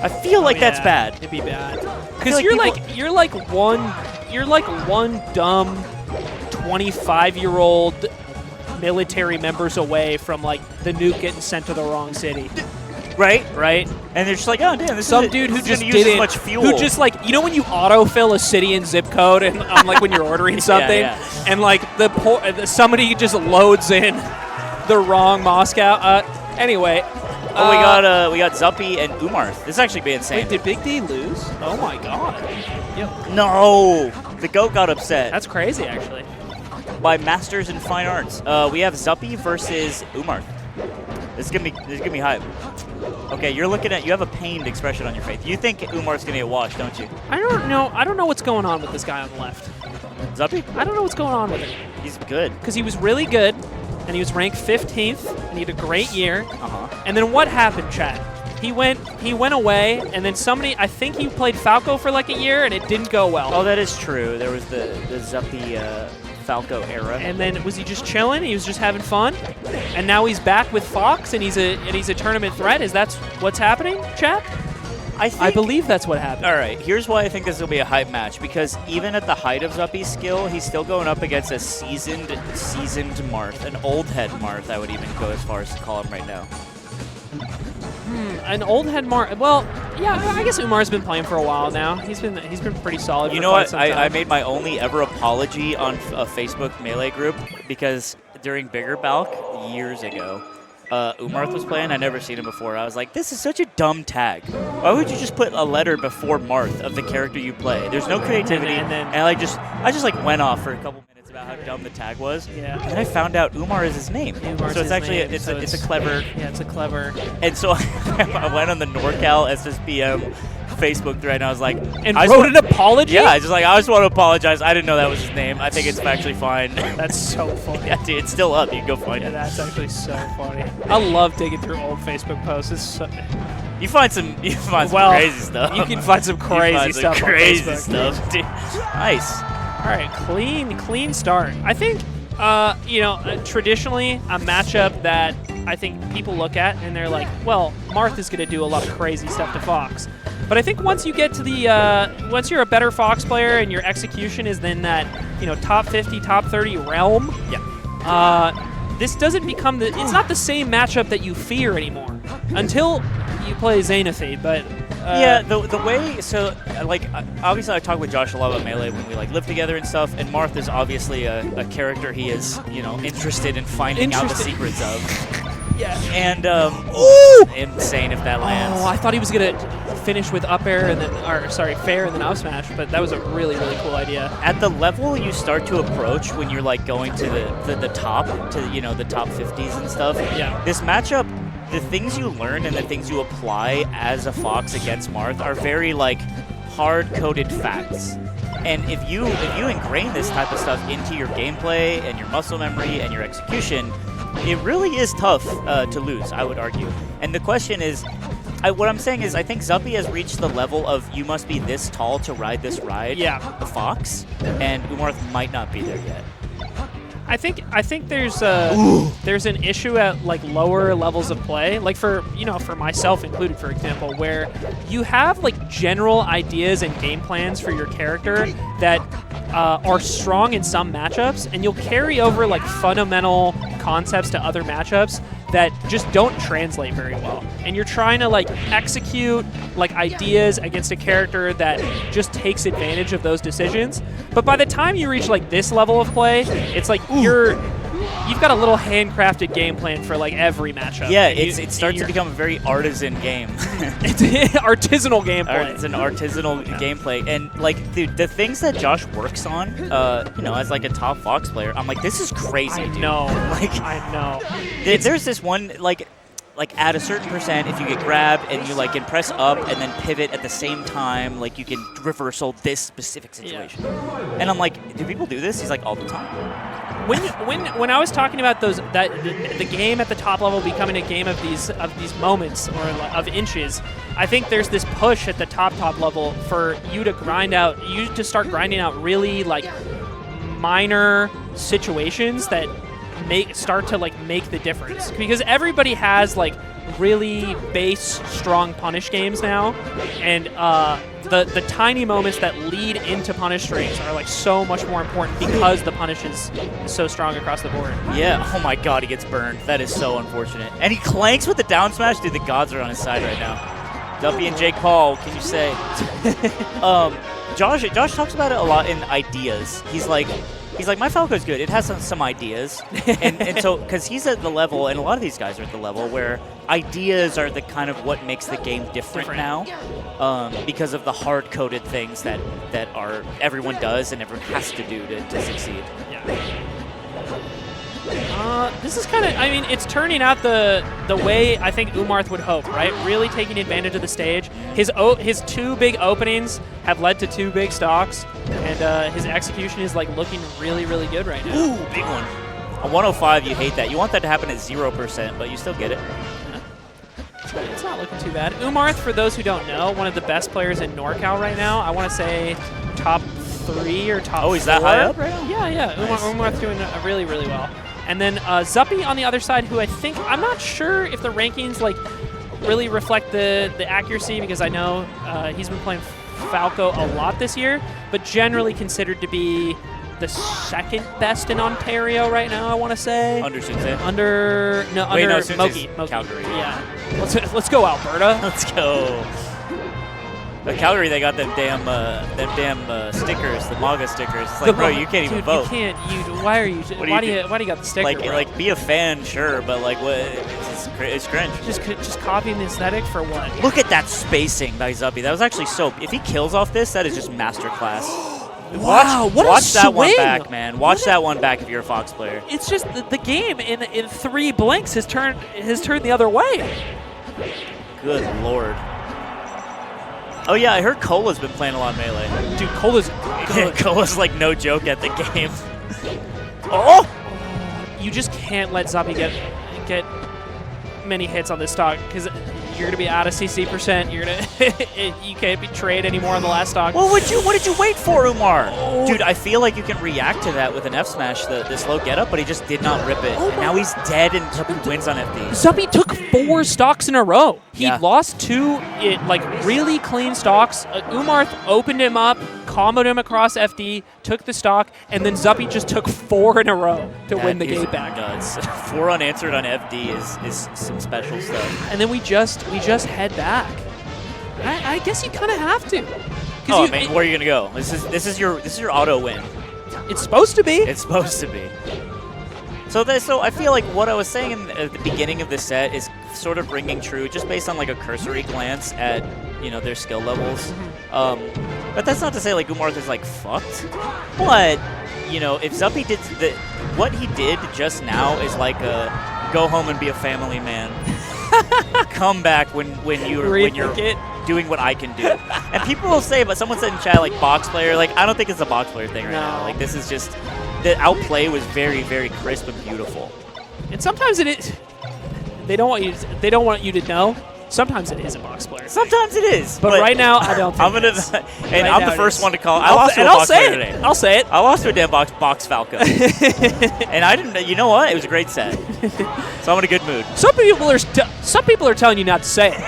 I feel like that's bad. It'd be bad. feel Because like you're like one dumb 25-year-old military members away from like the nuke getting sent to the wrong city. Right? Right? And they're just like, oh, damn, this Some is dude who this just isn't gonna use didn't, as much fuel. who just like, you know when you autofill a city and zip code and like when you're ordering something, yeah. and like somebody just loads in the wrong Moscow. Anyway. We got Zuppy and Umarth. This is actually be insane. Wait, did Big D lose? Oh my god. Yep. No! The goat got upset. That's crazy, actually. By Masters in Fine Arts. We have Zuppy versus Umarth. This is gonna be hype. Okay, you have a pained expression on your face. You think Umarth's gonna get washed, don't you? I don't know what's going on with this guy on the left. Zuppy? I don't know what's going on with him. He's good. Because he was really good, and he was ranked 15th, and he had a great year. Uh-huh. And then what happened, Chad? He went away, and then I think he played Falco for like a year, and it didn't go well. Oh, that is true. There was the Zuppy Falco era. And then was he just chilling? He was just having fun, and now he's back with Fox, and he's a tournament threat. Is that what's happening, Chad? I believe that's what happened. All right, here's why I think this will be a hype match. Because even at the height of Zuppy's skill, he's still going up against a seasoned Marth, an old head Marth. I would even go as far as to call him right now. An old head Marth. Well, yeah, I guess Umar's been playing for a while now. He's been pretty solid. You know what? I made my only ever apology on a Facebook Melee group because during Bigger Balk years ago, Umarth was playing. I'd never seen him before. I was like, this is such a dumb tag. Why would you just put a letter before Marth of the character you play? There's no creativity. And I just went off for a couple minutes about how dumb the tag was. Yeah. And then I found out Umar is his name. So it's actually it's a clever. Yeah, it's a clever. And so I went on the NorCal SSBM Facebook thread, and I was like, and wrote an apology? Yeah, I just want to apologize. I didn't know that was his name. I think it's actually fine. That's so funny. Yeah, dude, it's still up. You can go find it. That's actually so funny. I love digging through old Facebook posts. You find some crazy stuff. You can find some crazy stuff. Crazy on Facebook. stuff, dude. Nice. All right, clean start. I think, traditionally a matchup that I think people look at and they're like, well, Marth is going to do a lot of crazy stuff to Fox. But I think once you get to once you're a better Fox player and your execution is in that, top 50, top 30 realm, this doesn't become it's not the same matchup that you fear anymore until you play Xanafade, but... the way, obviously I talk with Josh a lot about Melee when we live together and stuff, and Marth is obviously a character he is, interested in finding out the secrets of. Yeah. And, insane if that lands. Oh, I thought he was going to finish with up air and then, fair and then up smash, but that was a really, really cool idea. At the level you start to approach when you're going to the top, to, the top 50s and stuff. Yeah. This matchup, the things you learn and the things you apply as a Fox against Marth are very hard-coded facts. And if you ingrain this type of stuff into your gameplay and your muscle memory and your execution, it really is tough to lose, I would argue. And the question is, what I'm saying is, I think Zuppy has reached the level of you must be this tall to ride this ride, the Fox, and Umarth might not be there yet. I think there's an issue at lower levels of play, for myself included, for example, where you have general ideas and game plans for your character that are strong in some matchups, and you'll carry over fundamental concepts to other matchups that just don't translate very well. And you're trying to execute ideas against a character that just takes advantage of those decisions. But by the time you reach this level of play, it's you've got a little handcrafted game plan for every matchup. Yeah, it starts to become a very artisan game. It's artisanal gameplay. It's an artisanal gameplay, and the things that Josh works on, as a top Fox player, I'm this is crazy, dude. I know. There's this one like at a certain percent, if you get grabbed and you like can press up and then pivot at the same time, like you can reversal this specific situation. Yeah. And I'm like, do people do this? He's like, all the time. When I was talking about the game at the top level becoming a game of these moments or of inches, I think there's this push at the top level for you to start grinding out really like minor situations that start to like make the difference, because everybody has like really base strong punish games now, and the tiny moments that lead into punish strings are like so much more important because the punish is so strong across the board. Yeah. Oh my God, he gets burned. That is so unfortunate. And he clanks with the down smash. Dude, the gods are on his side right now. Zuppy and Jake Paul, can you say? Josh talks about it a lot in ideas. He's like, my Falco's good. It has some ideas. and so, because he's at the level, and a lot of these guys are at the level where ideas are the kind of what makes the game different now, because of the hard-coded things that are everyone does and everyone has to do to succeed. Yeah. This is kind of, I mean, it's turning out the way I think Umarth would hope, right? Really taking advantage of the stage. His 2 big openings have led to 2 big stocks, and his execution is like looking really, really good right now. Ooh, big one. A 105, you hate that. You want that to happen at 0%, but you still get it. Yeah. It's not looking too bad. Umarth, for those who don't know, one of the best players in NorCal right now. I want to say top 3 or top 4. Oh, he's that high up right now? Yeah. Nice. Umarth doing really, really well. And then Zuppy on the other side, who I think, I'm not sure if the rankings like really reflect the accuracy, because I know he's been playing Falco a lot this year, but generally considered to be the 2nd best in Ontario right now, I want to say. Under Sensei? Under Moki. Calgary. Yeah. Let's go, Alberta. Let's go. At Calgary, they got them damn stickers, the MAGA stickers. It's like, bro, you can't even vote. You can't. Why do you got the sticker? Like, be a fan, sure, but like, what? It's cringe. Just copying the aesthetic for what? Look at that spacing by Zuppy. That was actually so. If he kills off this, that is just masterclass. Wow, watch that one back, man. Watch that one back if you're a Fox player. It's just the game in 3 blinks has turned the other way. Good Lord. Oh yeah, I heard Cola's been playing a lot of Melee. Dude, Cola's good. Cola's like no joke at the game. Oh! You just can't let Zuppy get many hits on this stock, because you're gonna be out of CC percent. You can't be traded anymore on the last stock. Well, what did you wait for, Umar? Oh. Dude, I feel like you can react to that with an F smash, the slow get up, but he just did not rip it. Oh, and now he's dead, and Zuppy wins on FD. Zuppy took 4 stocks in a row. He lost 2 really clean stocks. Umarth opened him up, comboed him across FD, took the stock, and then Zuppy just took 4 in a row to win the game back. Nuts. 4 unanswered on FD is some special stuff. And then we just head back. I guess you kind of have to. Oh, man, where are you gonna go? This is your auto win. It's supposed to be. It's supposed to be. So I feel like what I was saying at the beginning of the set is sort of ringing true, just based on like a cursory glance at their skill levels. But that's not to say like Umarth is like fucked. But if Zuppy did what he did just now is like a go home and be a family man. Come back when you're doing what I can do. And people will say, but someone said in chat like box player. Like I don't think it's a box player thing right now. Like this is just the outplay was very, very crisp and beautiful. And sometimes it is. They don't want you to know. Sometimes it is a box player. Sometimes it is. But right now, I don't think I'm the first one to call. I lost to a box player today. I'll say it. I lost to a damn box Falco. And I didn't. You know what? It was a great set. So I'm in a good mood. Some people are telling you not to say it.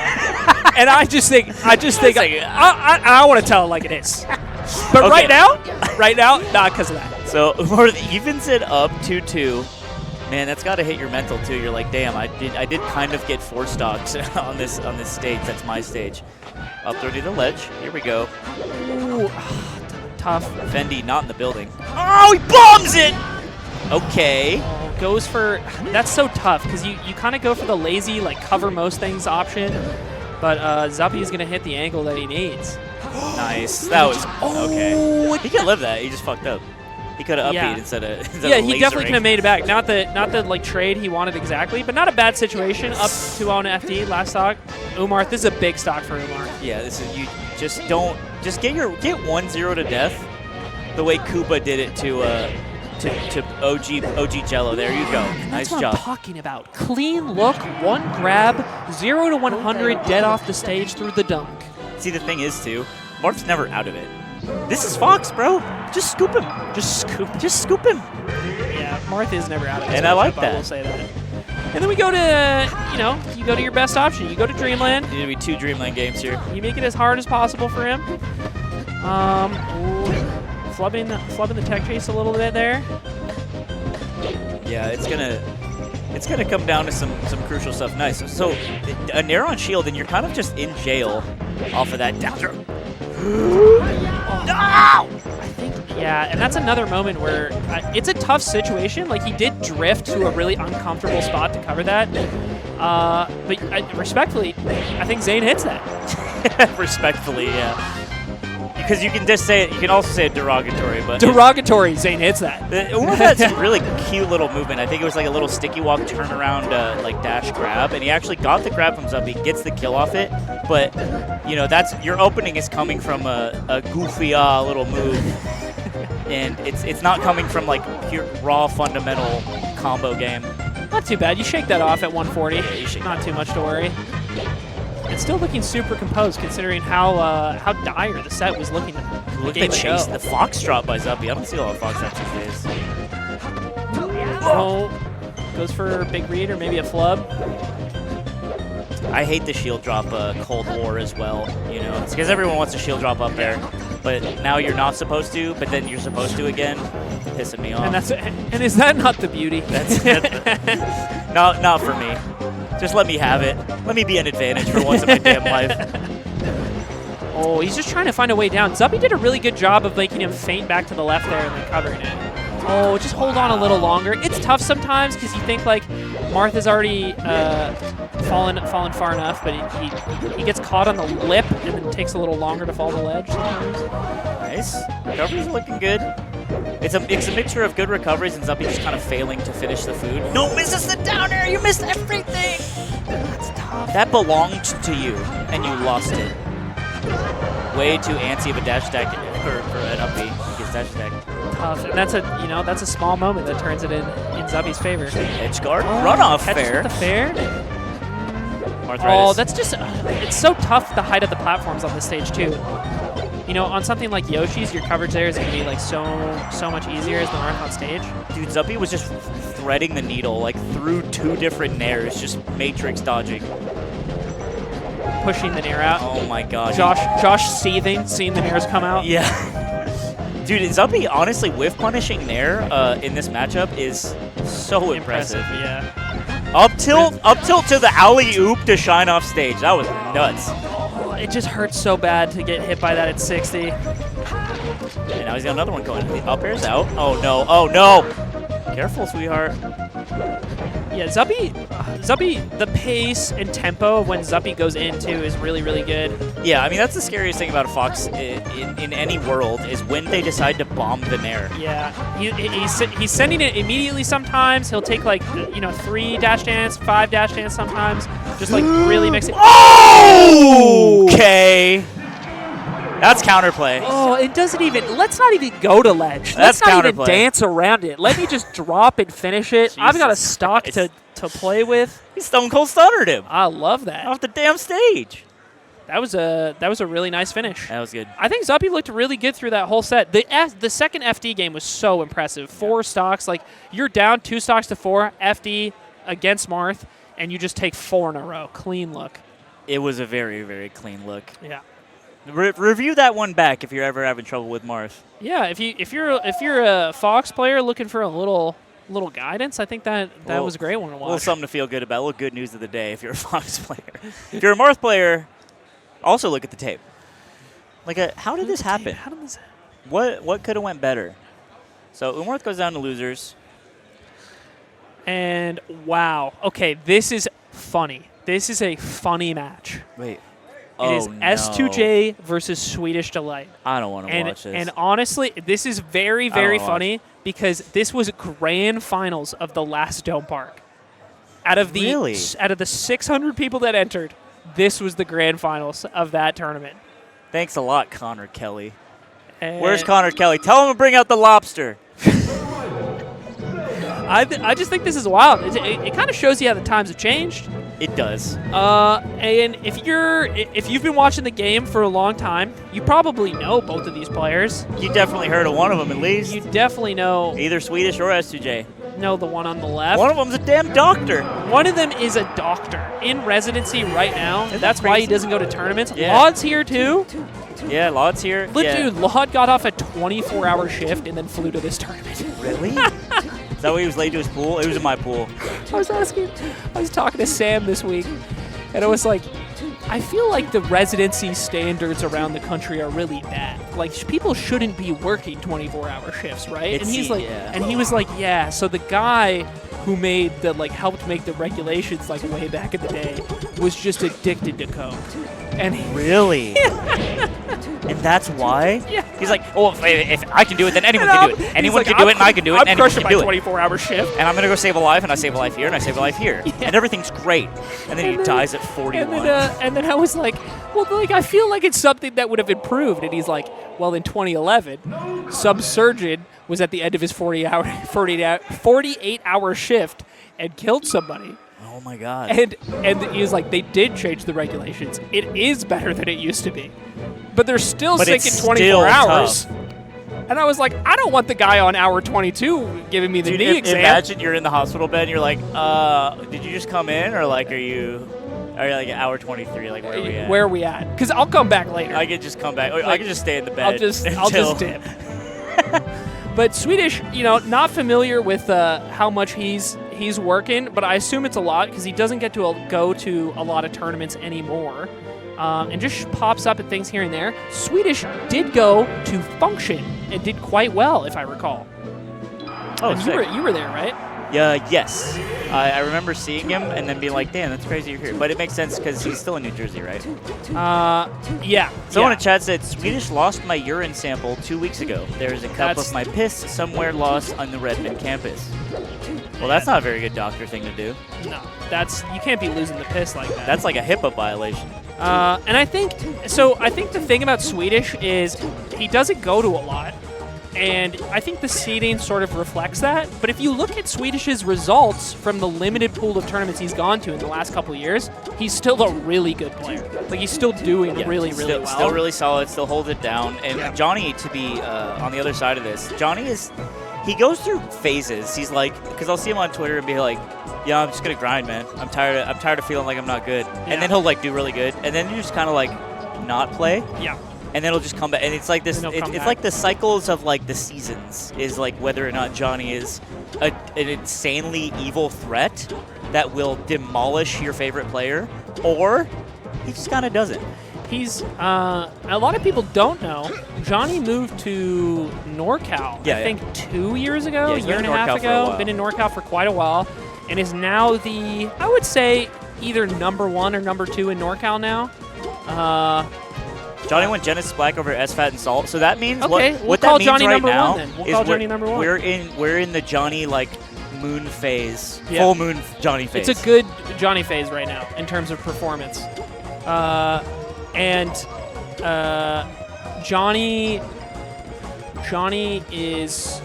And I just think I want to tell it like it is. But okay. right now, not because of that. So Umarth evens it up 2-2. Man, that's got to hit your mental too. You're like, damn, I did kind of get 4 stocks on this stage. That's my stage. Up throw to the ledge. Here we go. Ooh, tough. Fendi not in the building. Oh, he bombs it. Okay. Oh, goes for. That's so tough because you kind of go for the lazy like cover most things option, but Zuppy is gonna hit the angle that he needs. Nice. That was okay. He can live that. He just fucked up. He could have Yeah. upbeat instead of He definitely could have lasering. made it back. Not the like trade he wanted exactly, but not a bad situation. Up 2-0 to FD last stock. Umarth, this is a big stock for Umarth. Yeah, this is you. Just don't. Just get 1-0 to death, the way Koopa did it to OG Jello. There you go. Nice That's what job. I'm talking about. Clean look, one grab, 0 to 100, dead off the stage through the dunk. See, the thing is too, Marth's never out of it. This is Fox, bro. Just scoop him. Just scoop him. Yeah, Marth is never out of it. And I like I that. will say that. And then we go to, you go to your best option. You go to Dreamland. Need to be 2 Dreamland games here. You make it as hard as possible for him. Flubbing the tech chase a little bit there. Yeah, it's gonna come down to some crucial stuff. Nice. So a Nair on shield, and you're kind of just in jail off of that down throw. No! Yeah, and that's another moment where it's a tough situation. Like, he did drift to a really uncomfortable spot to cover that. But respectfully, I think Zane hits that. Respectfully, yeah. Because you can just say it. You can also say it derogatory, but Derogatory, Zane hits that. Umarth had some really cute little movement. I think it was like a little sticky walk, turnaround, like dash grab, and he actually got the grab from Zuppy, gets the kill off it. But that's your opening is coming from a goofy little move, and it's not coming from like pure raw fundamental combo game. Not too bad. You shake that off at 140. Yeah, not too much to worry. It's still looking super composed considering how dire the set was looking. Look at the chase, the fox drop by Zuppy. I don't see a lot of fox drops these days. Oh, goes for a big read or maybe a flub. I hate the shield drop Cold War as well. It's because everyone wants to shield drop up there, but now you're not supposed to, but then you're supposed to again. Pissing me off. And is that not the beauty? That's not for me. Just let me have it. Let me be an advantage for once in my damn life. Oh, he's just trying to find a way down. Zuppy did a really good job of making him feint back to the left there and then covering it. Oh, just hold on a little longer. It's tough sometimes because you think like Marth has already fallen far enough, but he gets caught on the lip and then takes a little longer to fall the ledge sometimes. Nice. Recoveries are looking good. It's a mixture of good recoveries and Zuppy just kind of failing to finish the food. No, misses the down air. You missed everything. That's tough. That belonged to you, and you lost it. Way too antsy of a dash attack for an upbeat against dash attack. Tough, and that's a small moment that turns it in Zuppy's favor. Edge guard, runoff fair. The fair. Arthritis. Oh, that's just it's so tough the height of the platforms on this stage too. On something like Yoshi's, your coverage there is going to be like so much easier as the Umarth on stage. Dude, Zuppy was just threading the needle like through 2 different nairs, just matrix dodging. Pushing the nair out. Oh my god. Josh seeing the nairs come out. Yeah. Dude, Zuppy honestly whiff punishing nair in this matchup is so impressive. Yeah. Up tilt to the alley-oop to shine off stage. That was nuts. It just hurts so bad to get hit by that at 60. And now he's got another one going. The up air's out. Oh no, oh no. Careful, sweetheart. Yeah, Zuppy, the pace and tempo when Zuppy goes into is really, really good. Yeah, I mean, that's the scariest thing about a Fox in any world is when they decide to bomb the nair. Yeah, he's sending it immediately sometimes. He'll take like, 3 dash dance, 5 dash dance sometimes. Just like really mix it. Oh! Okay. That's counterplay. Oh, it doesn't even. Let's not even go to ledge. That's Let's not even counterplay. dance around it. Let me just drop and finish it. I've got a stock to play with. He Stone Cold Stunnered him I love that. off the damn stage. That was a really nice finish. That was good. I think Zuppy looked really good through that whole set. The second FD game was so impressive. 4 stocks, like you're down 2 stocks to 4 FD against Marth, and you just take 4 in a row. Clean look. It was a very, very clean look. Yeah. Review that one back if you're ever having trouble with Marth. Yeah, if you're a Fox player looking for a little guidance, I think that was a great one to watch. A little something to feel good about. A little good news of the day if you're a Fox player. If you're a Marth player, also look at the tape. Like, how did this happen? How did this? What could have went better? So Umarth goes down to losers. And wow, okay, this is funny. This is a funny match. Wait. It is no. S2J versus Swedish Delight. I don't want to watch this. And honestly, this is very, very funny because this was grand finals of the last Dome Park. Out of the 600 people that entered, this was the grand finals of that tournament. Thanks a lot, Connor Kelly. And Where's Connor Kelly? Tell him to bring out the lobster. I just think this is wild. It kind of shows you how the times have changed. It does. And if you've been watching the game for a long time, you probably know both of these players. You definitely heard of one of them at least. You definitely know Either Swedish or S2J. the one on the left. One of them's a damn doctor. One of them is a doctor in residency right now. Isn't That's that why he crazy? doesn't go to tournaments. Yeah. Laud's here too. Yeah, Laud's here. Dude, Laud got off a 24-hour shift and then flew to this tournament. Really? Is that why he was late to his pool? It was in my pool. I was talking to Sam this week, and I was like, I feel like the residency standards around the country are really bad. Like, people shouldn't be working 24-hour shifts, right? And he's like, and he was like, yeah. So the guy who helped make the regulations like way back in the day was just addicted to coke. And Really? And that's why? Yeah. He's like, oh, if I can do it, then anyone can do it. Anyone can do it, and I can do it, and I'm anyone crushing can my do it. 24-hour shift. And I'm going to go save a life, and I save a life here, and I save a life here. Yeah. And everything's great. And then he dies at 41. And then I was like, well, like I feel like it's something that would have improved. And he's like, well, in 2011, some surgeon was at the end of his 48-hour shift and killed somebody. Oh, my God. And he was like, they did change the regulations. It is better than it used to be. But they're still sick in 24 hours. Tough. And I was like, I don't want the guy on hour 22 giving me the Dude, knee exam. imagine you're in the hospital bed and you're like, did you just come in? Or like, are you like at hour 23? Like, where are we at? Where are we at? Because I'll come back later. I could just come back. I Like, could just stay in the bed. I'll just dip. But Swedish, not familiar with how much he's working, but I assume it's a lot because he doesn't get to go to a lot of tournaments anymore, and just pops up at things here and there. Swedish did go to Function and did quite well, if I recall. Oh, and sick. you were there, right? Yes. I remember seeing him and then being like, damn, that's crazy you're here. But it makes sense because he's still in New Jersey, right? Yeah. Someone in chat said, Swedish lost my urine sample 2 weeks ago. There's a cup of my piss somewhere lost on the Redmond campus. Well, that's not a very good doctor thing to do. No, you can't be losing the piss like that. That's like a HIPAA violation. And I think the thing about Swedish is he doesn't go to a lot. And I think the seeding sort of reflects that. But if you look at Swedish's results from the limited pool of tournaments he's gone to in the last couple of years, he's still a really good player. Like, he's still doing really well. Still really solid, still holds it down. And Johnny, to be on the other side of this, he goes through phases. He's like, because I'll see him on Twitter and be like, yeah, I'm just going to grind, man. I'm tired of feeling like I'm not good. Yeah. And then he'll, like, do really good. And then you just kind of, like, not play. Yeah. And then it'll just come back. And it's like this. It's like the cycles of like the seasons is like whether or not Johnny is an insanely evil threat that will demolish your favorite player, or he just kind of doesn't. He's a lot of people don't know. Johnny moved to NorCal. I think 2 years ago, a year and a half ago. Been in NorCal for quite a while, and is now I would say either number 1 or number 2 in NorCal now. Johnny went Genesis Black over SFAT and Salt, so that means what we'll that call means Johnny right number now 1 then. We'll call Johnny number 1. We're in the Johnny like moon phase, full moon Johnny phase. It's a good Johnny phase right now in terms of performance, and Johnny is,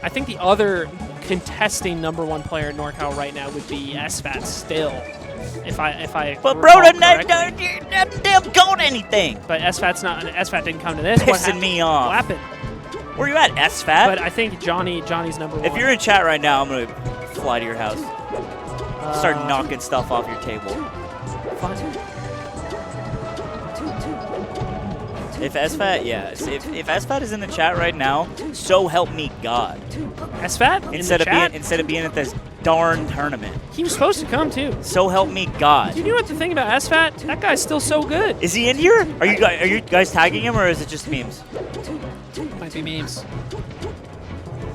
I think the other contesting number 1 player in NorCal right now would be SFAT still. If I but bro, that damn code anything. But SFAT didn't come to this. Pissing me off. What happened? Where you at, SFAT? But I think Johnny's number 1. If you're in chat right now, I'm gonna fly to your house. Start knocking stuff off your table. Fine. If SFAT, if SFAT is in the chat right now, so help me God. SFAT instead of being at this darn tournament. He was supposed to come too. So help me God. Do you know what the thing about SFAT? That guy's still so good. Is he in here? Are you guys tagging him, or is it just memes? Might be memes.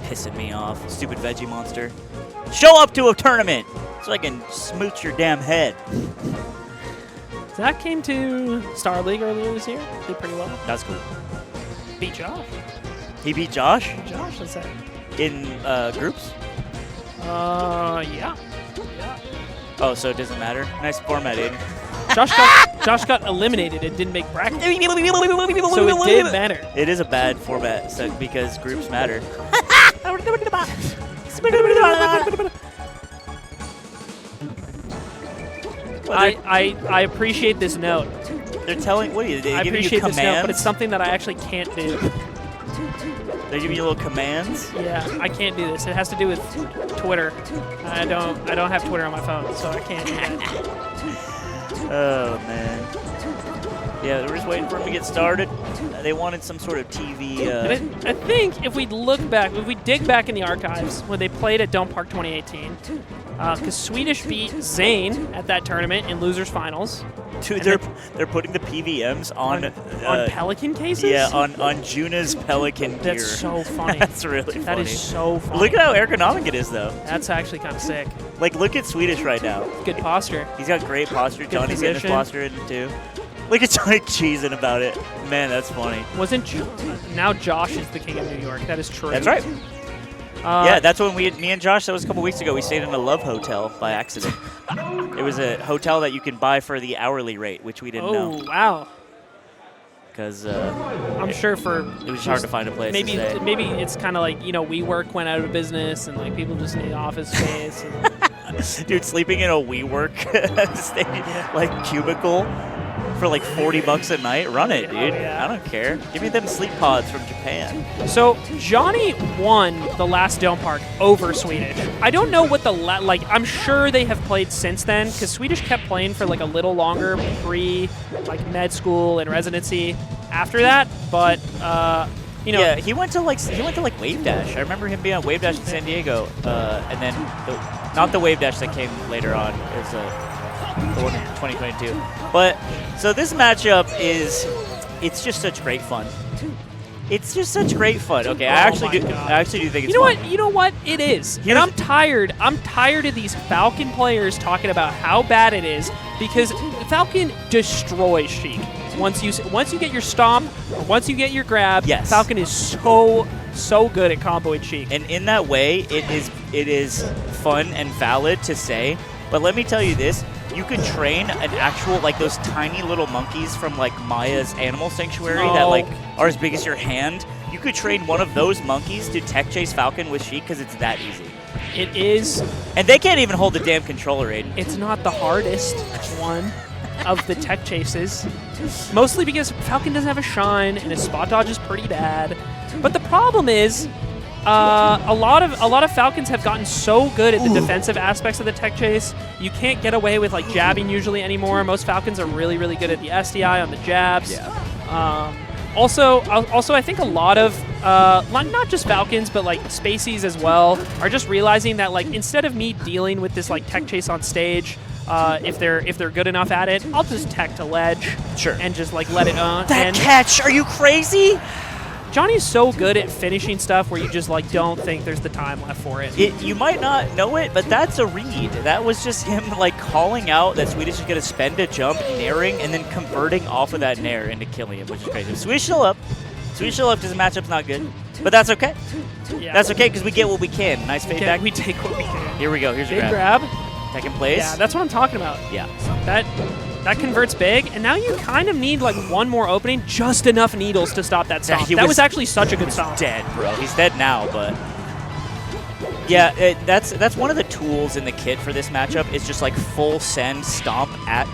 Pissing me off, stupid veggie monster. Show up to a tournament so I can smooch your damn head. Zach came to Star League earlier this year. Did pretty well. That's cool. Beat Josh. He beat Josh? Josh, what's that? In groups? Yeah. Oh, so it doesn't matter? Nice format, Aiden. Josh got eliminated and didn't make bracket. So it did matter. It is a bad format because groups matter. I appreciate this note. They're telling, what are you, they I giving you appreciate this note, commands? but it's something that I actually can't do. They're giving you little commands? Yeah, I can't do this. It has to do with Twitter. I don't have Twitter on my phone, so I can't do that. Oh, man. Yeah, we're just waiting for them to get started. They wanted some sort of TV. And I think if we look back, if we dig back in the archives when they played at Dome Park 2018, because Swedish beat Zane at that tournament in losers finals. Dude, they're putting the PVMs on Pelican cases. Yeah, on Juna's Pelican gear. That's so funny. That's really funny. That is so funny. Look at how ergonomic it is, though. That's actually kind of sick. Like, look at Swedish right now. Good posture. He's got great posture. Good Johnny's getting his position. posture in, too. Look at Johnny cheesing about it. Man, that's funny. Now Josh is the king of New York. That is true. That's right. Yeah, that's when me and Josh, that was a couple weeks ago, we stayed in a Love Hotel by accident. It was a hotel that you can buy for the hourly rate, which we didn't know. Oh, wow. Because I'm sure for it was hard to find a place to stay. Maybe it's kind of like, WeWork went out of business and like people just need office space. Dude, sleeping in a WeWork like cubicle for like $40 a night, run it, dude. Yeah. I don't care. Give me them sleep pods from Japan. So Johnny won the last Dome Park over Swedish. I don't know what I'm sure they have played since then because Swedish kept playing for like a little longer med school and residency after that, but Yeah, he went to like Wave Dash. I remember him being on Wave Dash in San Diego, and then not the Wave Dash that came later on. It was the one in 2022. But so this matchup it's just such great fun. It's just such great fun. Okay, I actually do think it's fun. You know what? It is. And I'm tired of these Falcon players talking about how bad it is because Falcon destroys Sheik. Once you get your stomp, or once you get your grab, yes. Falcon is so good at comboing Sheik. And in that way, it is fun and valid to say. But let me tell you this. You could train an actual, like those tiny little monkeys from like Maya's Animal Sanctuary that like are as big as your hand. You could train one of those monkeys to tech chase Falcon with Sheik because it's that easy. It is. And they can't even hold the damn controller, Aiden. It's not the hardest one of the tech chases. Mostly because Falcon doesn't have a shine and his spot dodge is pretty bad. But the problem is, a lot of Falcons have gotten so good at the defensive aspects of the tech chase. You can't get away with like jabbing usually anymore. Most Falcons are really good at the SDI on the jabs. Yeah. Also, I think a lot of not just Falcons but like Spaceys as well are just realizing that like instead of me dealing with this like tech chase on stage. If they're good enough at it, I'll just tech to ledge, sure, and just like let it on. That catch? Are you crazy? Johnny's so good at finishing stuff where you just like don't think there's the time left for it. You might not know it, but that's a read. That was just him like calling out that Swedish is going to spend a jump, nairing, and then converting off of that nair into killing him, which is crazy. Swedish still up. Swedish still up because the matchup's not good, but that's okay. Yeah. That's okay because we get what we can. Nice fade back. We take what we can. Here we go. Here's your Big grab. grab. Second place. Yeah, that's what I'm talking about. Yeah. That converts big, and now you kind of need like one more opening, just enough needles to stop that stomp. That was actually such a good stomp. Dead, bro. He's dead now, but yeah, that's one of the tools in the kit for this matchup is just like full send stomp at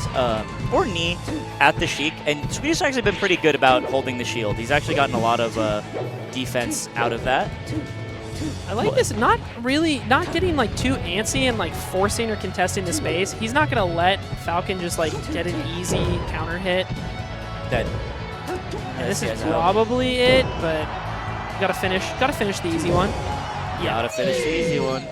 or knee at the Sheik, and Swedish has actually been pretty good about holding the shield. He's actually gotten a lot of defense out of that. I like this, not getting like too antsy and like forcing or contesting the space. He's not going to let Falcon just like get an easy counter hit. That. And this is probably it, but you gotta finish the easy one. Gotta finish the easy one.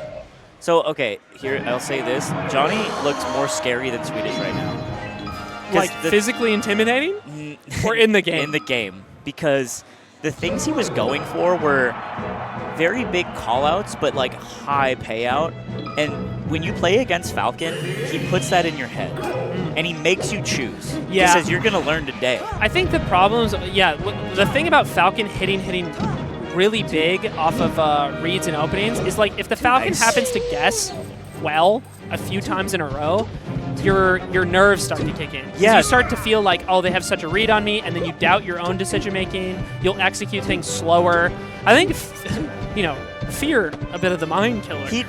So okay, here I'll say this: Johnny looks more scary than Swedish right now. Like physically intimidating, or in the game? In the game, because the things he was going for were very big callouts, but like high payout. And when you play against Falcon, he puts that in your head, and he makes you choose. Yeah. He says you're gonna learn today. I think the problems, the thing about Falcon hitting really big off of reads and openings is like if the Falcon happens to guess well a few times in a row, your nerves start to kick in. Yeah. You start to feel like, oh, they have such a read on me, and then you doubt your own decision making. You'll execute things slower. I think, fear a bit of the mind killer. He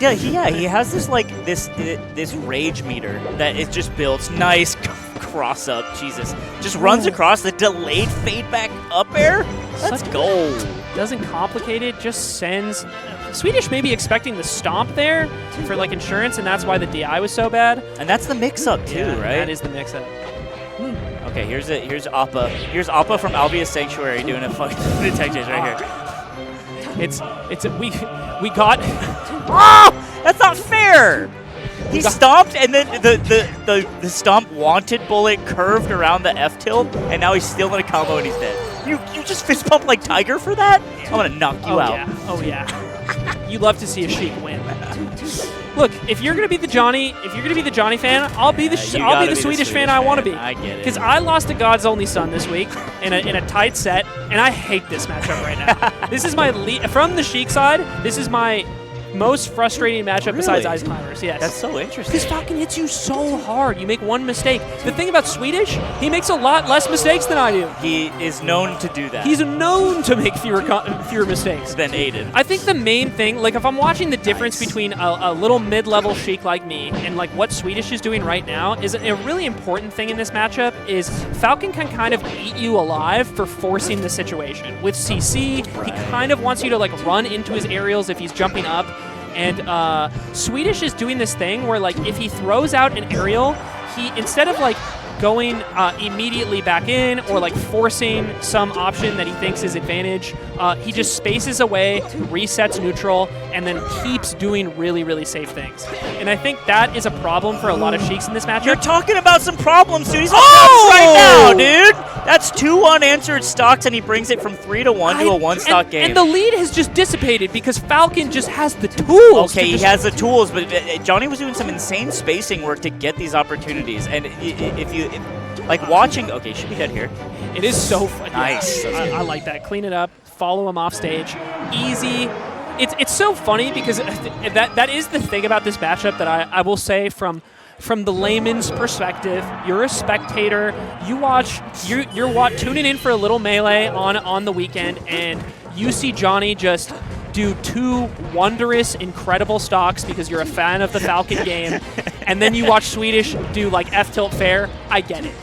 has this like this rage meter that it just builds. Nice cross up, Jesus. Just runs across the delayed fade back up air. Let's go. Doesn't complicate it, just sends. Swedish may be expecting the stomp there for like insurance, and that's why the DI was so bad. And that's the mix-up too, right? That is the mix-up. Okay, here's Appa. Here's Appa from Albius Sanctuary doing a fucking tech chase right here. We got. Oh, that's not fair. He stomped, and then the stomp wanted bullet curved around the F tilt, and now he's still in a combo and he's dead. You just fist pump like Tiger for that? I'm gonna knock you out. Yeah. Oh yeah. You love to see a Sheik win. Look, if you're gonna be the Johnny fan, I'll be the Swedish fan I want to be. I get it. Because I lost to God's only son this week in a tight set, and I hate this matchup right now. This is my from the Sheik side. This is my most frustrating matchup besides Ice Climbers. Yes. That's so interesting. Because Falcon hits you so hard. You make one mistake. The thing about Swedish, he makes a lot less mistakes than I do. He is known to do that. He's known to make fewer mistakes than Aiden. I think the main thing, like if I'm watching the difference between a little mid-level Sheik like me and like what Swedish is doing right now, is a really important thing in this matchup is Falcon can kind of eat you alive for forcing the situation. With CC, he kind of wants you to like run into his aerials if he's jumping up. And Swedish is doing this thing where, like, if he throws out an aerial, he, instead of, like, going immediately back in or, like, forcing some option that he thinks is advantage, he just spaces away, resets neutral, and then keeps doing really, really safe things. And I think that is a problem for a lot of Sheiks in this matchup. You're talking about some problems, dude. He's right now, dude. That's 2 unanswered stocks, and he brings it from 3 to 1 to a 1-stock game. And the lead has just dissipated because Falcon just has the tools. Okay, he has the tools, but Johnny was doing some insane spacing work to get these opportunities. And like watching, okay, he should be dead here. It is so fun. Nice. I like that. Clean it up. Follow him off stage. Easy. It's so funny because that is the thing about this matchup that I will say from the layman's perspective. You're a spectator. You're tuning in for a little melee on the weekend, and you see Johnny just do 2 wondrous, incredible stocks because you're a fan of the Falcon game, and then you watch Swedish do like F-tilt fair. I get it.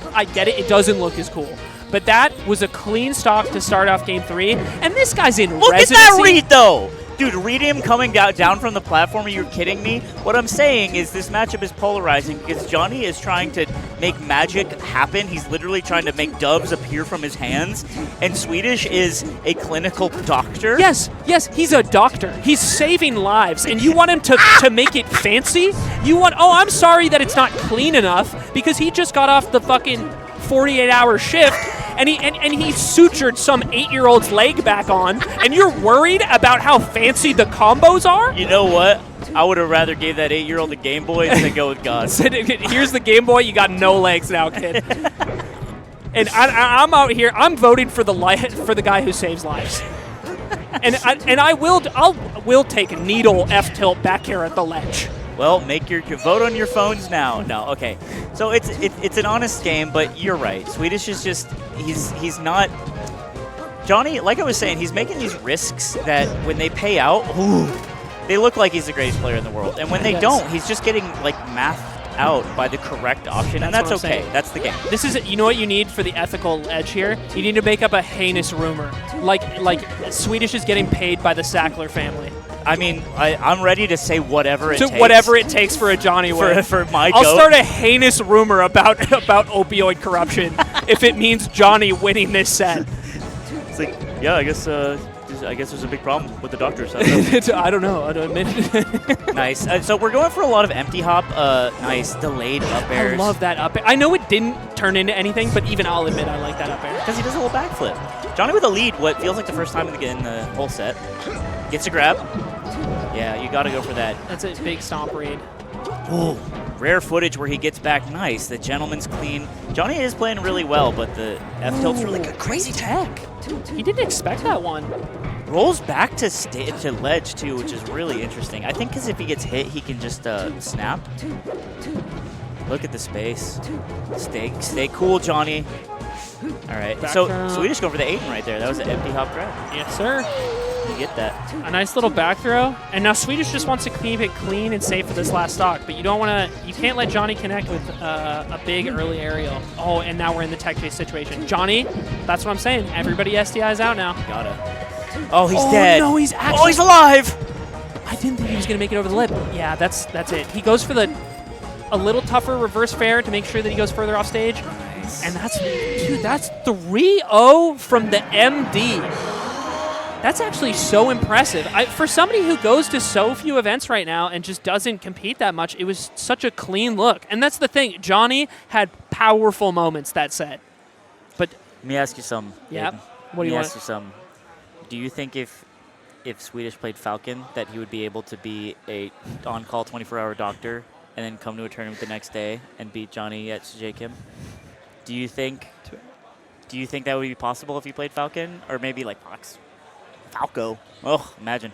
It doesn't look as cool. But that was a clean stock to start off game 3, and this guy's in residency. Look at that read, though! Dude, read him coming down from the platform. Are you kidding me? What I'm saying is this matchup is polarizing because Johnny is trying to make magic happen. He's literally trying to make doves appear from his hands. And Swedish is a clinical doctor. Yes, he's a doctor. He's saving lives. And you want him to make it fancy? I'm sorry that it's not clean enough because he just got off the fucking 48-hour shift. And he sutured some 8-year-old's leg back on, and you're worried about how fancy the combos are? You know what? I would have rather gave that 8-year-old a Game Boy than go with God. Here's the Game Boy. You got no legs now, kid. And I'm out here. I'm voting for the guy who saves lives. And I will take a needle F tilt back here at the ledge. Well, make your vote on your phones now. No, okay. So it's an honest game, but you're right. Swedish is just he's not Johnny. Like I was saying, he's making these risks that when they pay out, they look like he's the greatest player in the world, and when they don't, he's just getting like mathed out by the correct option, and that's okay. That's the game. This is, you know what you need for the ethical edge here? You need to make up a heinous rumor, like Swedish is getting paid by the Sackler family. I mean, I'm ready to say whatever it takes. Whatever it takes for a Johnny win. For my I'll goat. start a heinous rumor about opioid corruption if it means Johnny winning this set. It's like, yeah, I guess there's a big problem with the doctors. I don't know. I don't admit it. Nice. So we're going for a lot of empty hop. Nice delayed up airs. I love that up air. I know it didn't turn into anything, but even I'll admit I like that up air. Because he does a little backflip. Johnny with a lead, what feels like the first time in the whole set. Gets a grab. Yeah, you got to go for that. That's a big stomp read. Ooh, rare footage where he gets back nice. The gentleman's clean. Johnny is playing really well, but the F-tilt's really good. Crazy tech. He didn't expect that one. Rolls back to ledge, too, which is really interesting. I think because if he gets hit, he can just snap. Look at the space. Stay cool, Johnny. All right, so Swedish going for the Aiden right there. That was an empty hop grab. Yes, sir. You get that. A nice little back throw. And now Swedish just wants to keep it clean and safe for this last stock, but you can't let Johnny connect with a big early aerial. Oh, and now we're in the tech chase situation. Johnny, that's what I'm saying. Everybody SDI's out now. Gotta. Oh, he's dead. No, he's actually. Oh, he's alive. I didn't think he was going to make it over the lip. Yeah, that's it. He goes for a little tougher reverse fair to make sure that he goes further off stage. Nice. And that's 3-0 from the MD. That's actually so impressive. For somebody who goes to so few events right now and just doesn't compete that much, it was such a clean look. And that's the thing. Johnny had powerful moments that set. But let me ask you something. Yeah. Aiden. What do you want? Ask you something. Do you think if Swedish played Falcon that he would be able to be a on-call 24-hour doctor and then come to a tournament the next day and beat Johnny at JKim? Do you think that would be possible if he played Falcon or maybe like Fox? Falco. Oh, imagine.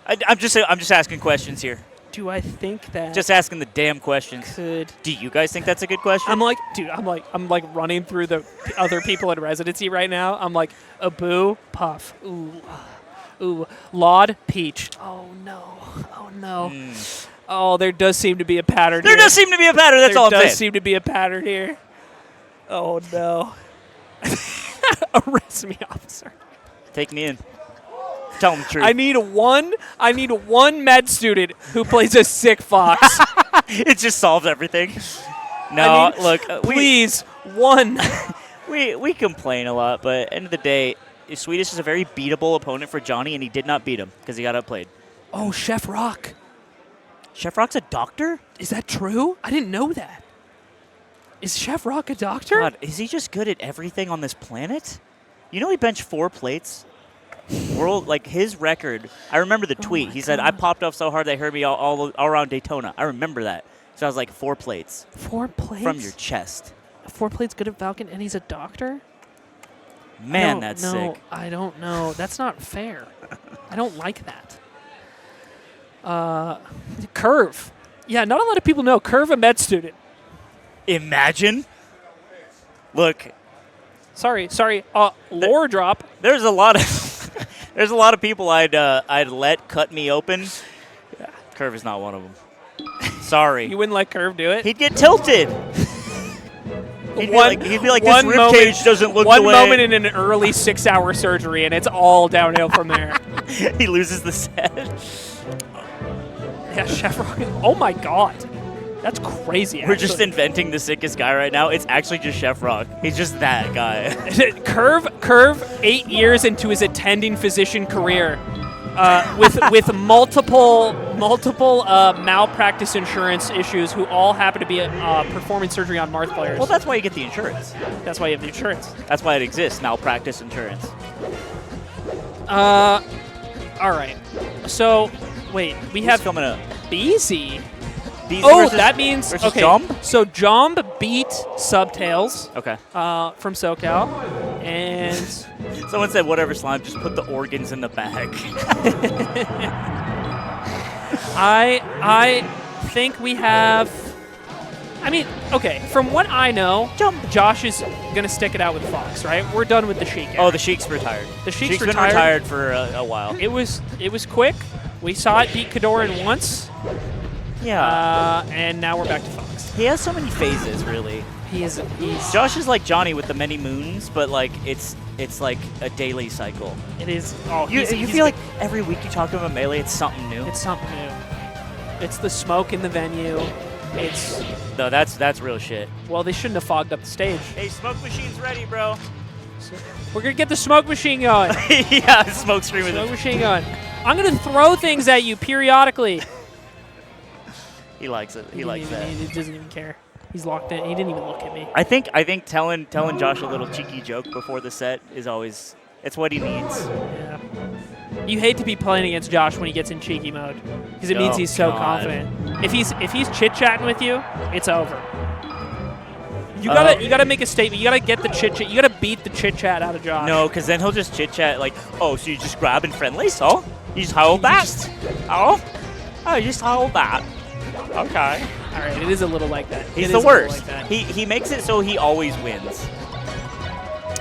I'm just asking questions here. Do I think that? Just asking the damn questions. Could. Do you guys think that's a good question? I'm like running through the other people in residency right now. I'm like, Abu, Puff. Ooh. Laud, Peach. Oh no. Oh, there does seem to be a pattern here. There does seem to be a pattern. That's all I'm saying. There does seem to be a pattern here. Oh no. Arrest me, officer. Take me in. Tell him the truth. I need one med student who plays a sick fox. It just solves everything. No, look, please, one. We complain a lot, but at the end of the day, Swedish is a very beatable opponent for Johnny, and he did not beat him because he got outplayed. Oh, Chef Rock. Chef Rock's a doctor? Is that true? I didn't know that. Is Chef Rock a doctor? God, is he just good at everything on this planet? You know he benched 4 plates? His record, I remember the tweet. He said, I popped off so hard they heard me all around Daytona. I remember that. So I was like, 4 plates. 4 plates? From your chest. 4 plates good at Falcon, and he's a doctor? Man, that's sick. I don't know. That's not fair. I don't like that. Curve. Yeah, not a lot of people know. Curve, a med student. Imagine. Look. Sorry. Lore drop. There's a lot of people I'd let cut me open. Yeah, Curve is not one of them. Sorry. You wouldn't let Curve do it? He'd get tilted. He'd be like this ribcage doesn't look the way. One moment in an early 6-hour surgery, and it's all downhill from there. He loses the set. Yeah, Chef Rock. Oh my God. That's crazy, actually. We're just inventing the sickest guy right now. It's actually just Chef Rock. He's just that guy. Curve 8 years into his attending physician career with multiple malpractice insurance issues who all happen to be performing surgery on Umarth players. Well, that's why you get the insurance. That's why you have the insurance. That's why it exists, malpractice insurance. All right. So, wait, we have coming up. Beezy. That means okay. Jump? So Jump beat Subtails. Okay. From SoCal, and someone said, "Whatever, Slime, just put the organs in the bag." I think we have. I mean, okay. From what I know, Josh is gonna stick it out with Fox, right? We're done with the Sheik. Oh, the Sheik's retired. The Sheik's been retired for a while. It was quick. We saw it beat Kadoran once. Yeah. And now we're back to Fox. He has so many phases, really. He's Josh is like Johnny with the many moons, but like it's like a daily cycle. It is. Oh, you feel like every week you talk to him about Melee, it's something new. It's something new. It's the smoke in the venue. No, that's real shit. Well, they shouldn't have fogged up the stage. Hey, smoke machine's ready, bro. We're gonna get the smoke machine going. Yeah, smoke screen with smoke machine going. I'm gonna throw things at you periodically. He likes it. He likes that. He doesn't even care. He's locked in. He didn't even look at me. I think telling Josh a little cheeky joke before the set is always, it's what he needs. Yeah. You hate to be playing against Josh when he gets in cheeky mode, because it means he's so confident. If he's chit-chatting with you, it's over. You gotta make a statement. You gotta get the chit-chat. You gotta beat the chit-chat out of Josh. No, because then he'll just chit-chat like, oh, so you just grabbing friendly, so? You just hold that? Oh, you just hold that. Okay. All right, it is a little like that. He's the worst. Like he makes it so he always wins.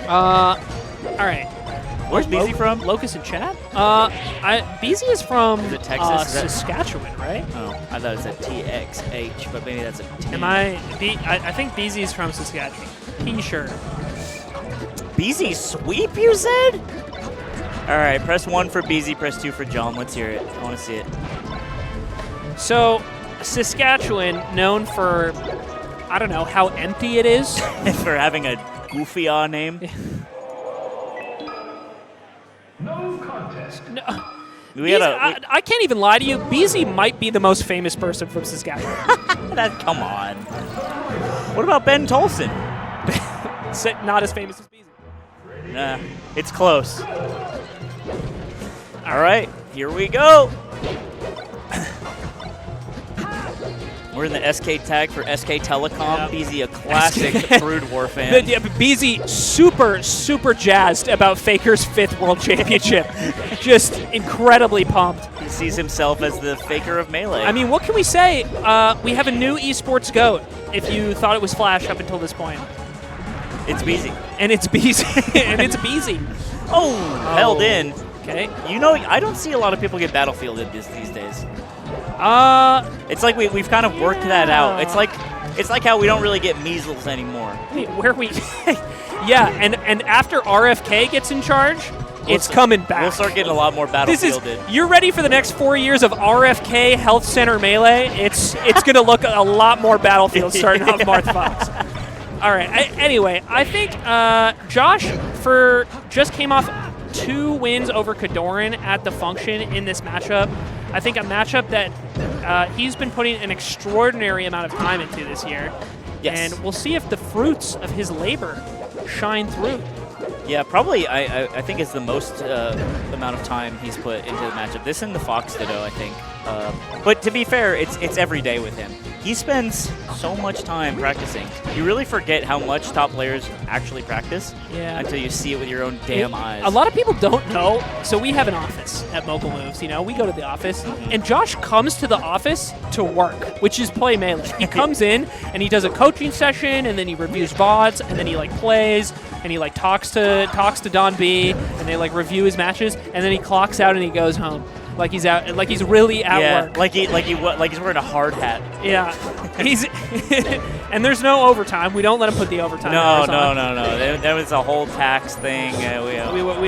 All right. Where's Beezy from? Locust and chat? Beezy is from Texas? Saskatchewan, right? Oh, I thought it said TXH, but maybe that's a T. I think Beezy is from Saskatchewan. Sure. Beezy sweep, you said? All right, press 1 for Beezy, press 2 for John. Let's hear it. I want to see it. So, Saskatchewan, known for, I don't know, how empty it is. For having a goofy name. No contest. No. I can't even lie to you. Beezy might be the most famous person from Saskatchewan. Come on. What about Ben Tolson? Not as famous as Beezy. Nah, it's close. All right, here we go. We're in the SK tag for SK Telecom. Yep. Beezy, a classic Brood War fan. Beezy, super jazzed about Faker's 5th World Championship. Just incredibly pumped. He sees himself as the Faker of Melee. I mean, what can we say? We have a new esports GOAT, if you thought it was Flash up until this point. It's Beezy. And it's Beezy. And it's Beezy. Oh, held in. Okay. You know, I don't see a lot of people get battlefielded these days. It's like we've kind of worked that out. It's like how we don't really get measles anymore. Where we, yeah, and after RFK gets in charge, it's coming back. We'll start getting a lot more battlefielded. You're ready for the next 4 years of RFK Health Center Melee. It's gonna look a lot more Battlefield starting off Umarth Fox. All right. Anyway, I think Josh just came off 2 wins over Kadoran at the function in this matchup. I think a matchup that he's been putting an extraordinary amount of time into this year. Yes. And we'll see if the fruits of his labor shine through. Yeah, probably I think it's the most amount of time he's put into the matchup. This and the Fox Ditto, I think. But to be fair, it's every day with him. He spends so much time practicing. You really forget how much top players actually practice until you see it with your own damn eyes. A lot of people don't know. So we have an office at Mogul Moves. You know, we go to the office, and Josh comes to the office to work, which is play Melee. He comes in and he does a coaching session, and then he reviews VODs, and then he plays, and he talks to Don B, and they review his matches, and then he clocks out and he goes home. Like he's out, like he's really at work. Like he's wearing a hard hat. Yeah, he's and there's no overtime. We don't let him put the overtime. No. That was a whole tax thing. We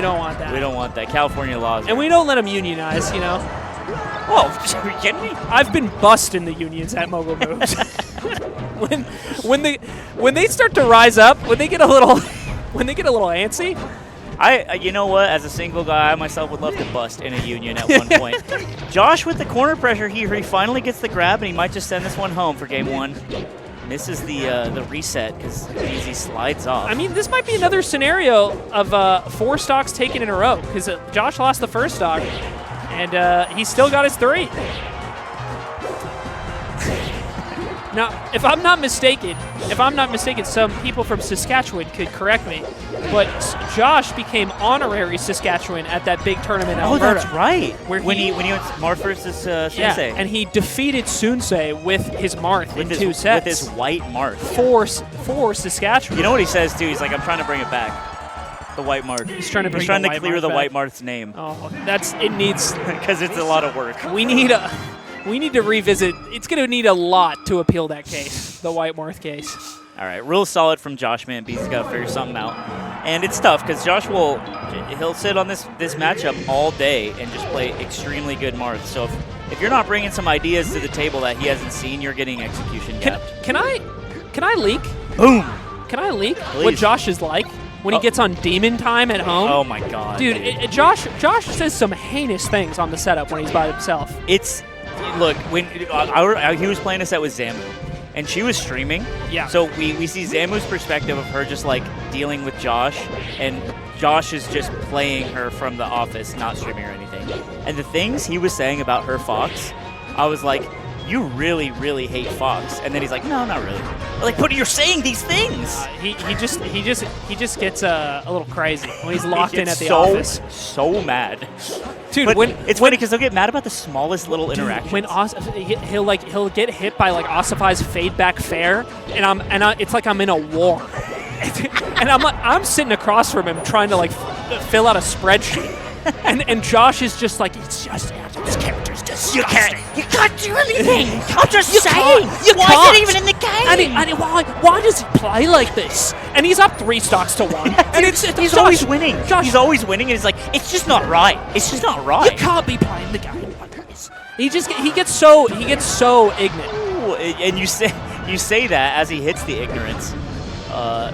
don't want that. We don't want that. California laws. And we don't let them unionize. You know. Oh, are you kidding me? I've been bussed in the unions at Mogul Moves. when they start to rise up, when they get a little antsy. You know what? As a single guy, I myself would love to bust in a union at one point. Josh with the corner pressure here. He finally gets the grab, and he might just send this one home for game 1. Misses the reset because Beezy slides off. I mean, this might be another scenario of 4 stocks taken in a row because Josh lost the first stock, and he still got his 3. Now, if I'm not mistaken, some people from Saskatchewan could correct me, but Josh became honorary Saskatchewan at that big tournament in Alberta. Oh, that's right. When he went Marth versus Sensei. Yeah, and he defeated Sunsei with his Marth in 2 sets. With his white Marth. For Saskatchewan. You know what he says, too? He's like, I'm trying to bring it back. The white Marth. He's trying to clear the white Marth's name. Oh, it needs... Because it's a lot of work. We need to revisit. It's going to need a lot to appeal that case, the White Marth case. All right, real solid from Joshman. Beezy's got to figure something out. And it's tough because Josh he'll sit on this matchup all day and just play extremely good Marth. So if you're not bringing some ideas to the table that he hasn't seen, you're getting execution gapped. Can I leak? Boom. Can I leak Please. what Josh is like when he gets on demon time at home? Oh my God, dude! Josh says some heinous things on the setup when he's by himself. Look, when he was playing a set with Zamu, and she was streaming. Yeah. So we see Zamu's perspective of her just dealing with Josh, and Josh is just playing her from the office, not streaming or anything. And the things he was saying about her Fox, I was like, you really, really hate Fox. And then he's like, no, not really. I'm like, but you're saying these things. He just gets a little crazy when he's locked in at the office. So mad. Dude, but it's funny because they'll get mad about the smallest little interactions. When he'll get hit by like Ossify's fade back fair, and it's like I'm in a war, and I'm sitting across from him trying to like fill out a spreadsheet, and Josh is just like, it's just this character's disgusting. You can't do anything. I'm just saying. Why is it even in the game? And why does he play like this? And he's up 3 stocks to 1. And he's always winning. He's always winning, and it's like, it's just not right. It's just not right. You can't be playing the game like this. He gets so ignorant. Ooh, and you say that as he hits the ignorance.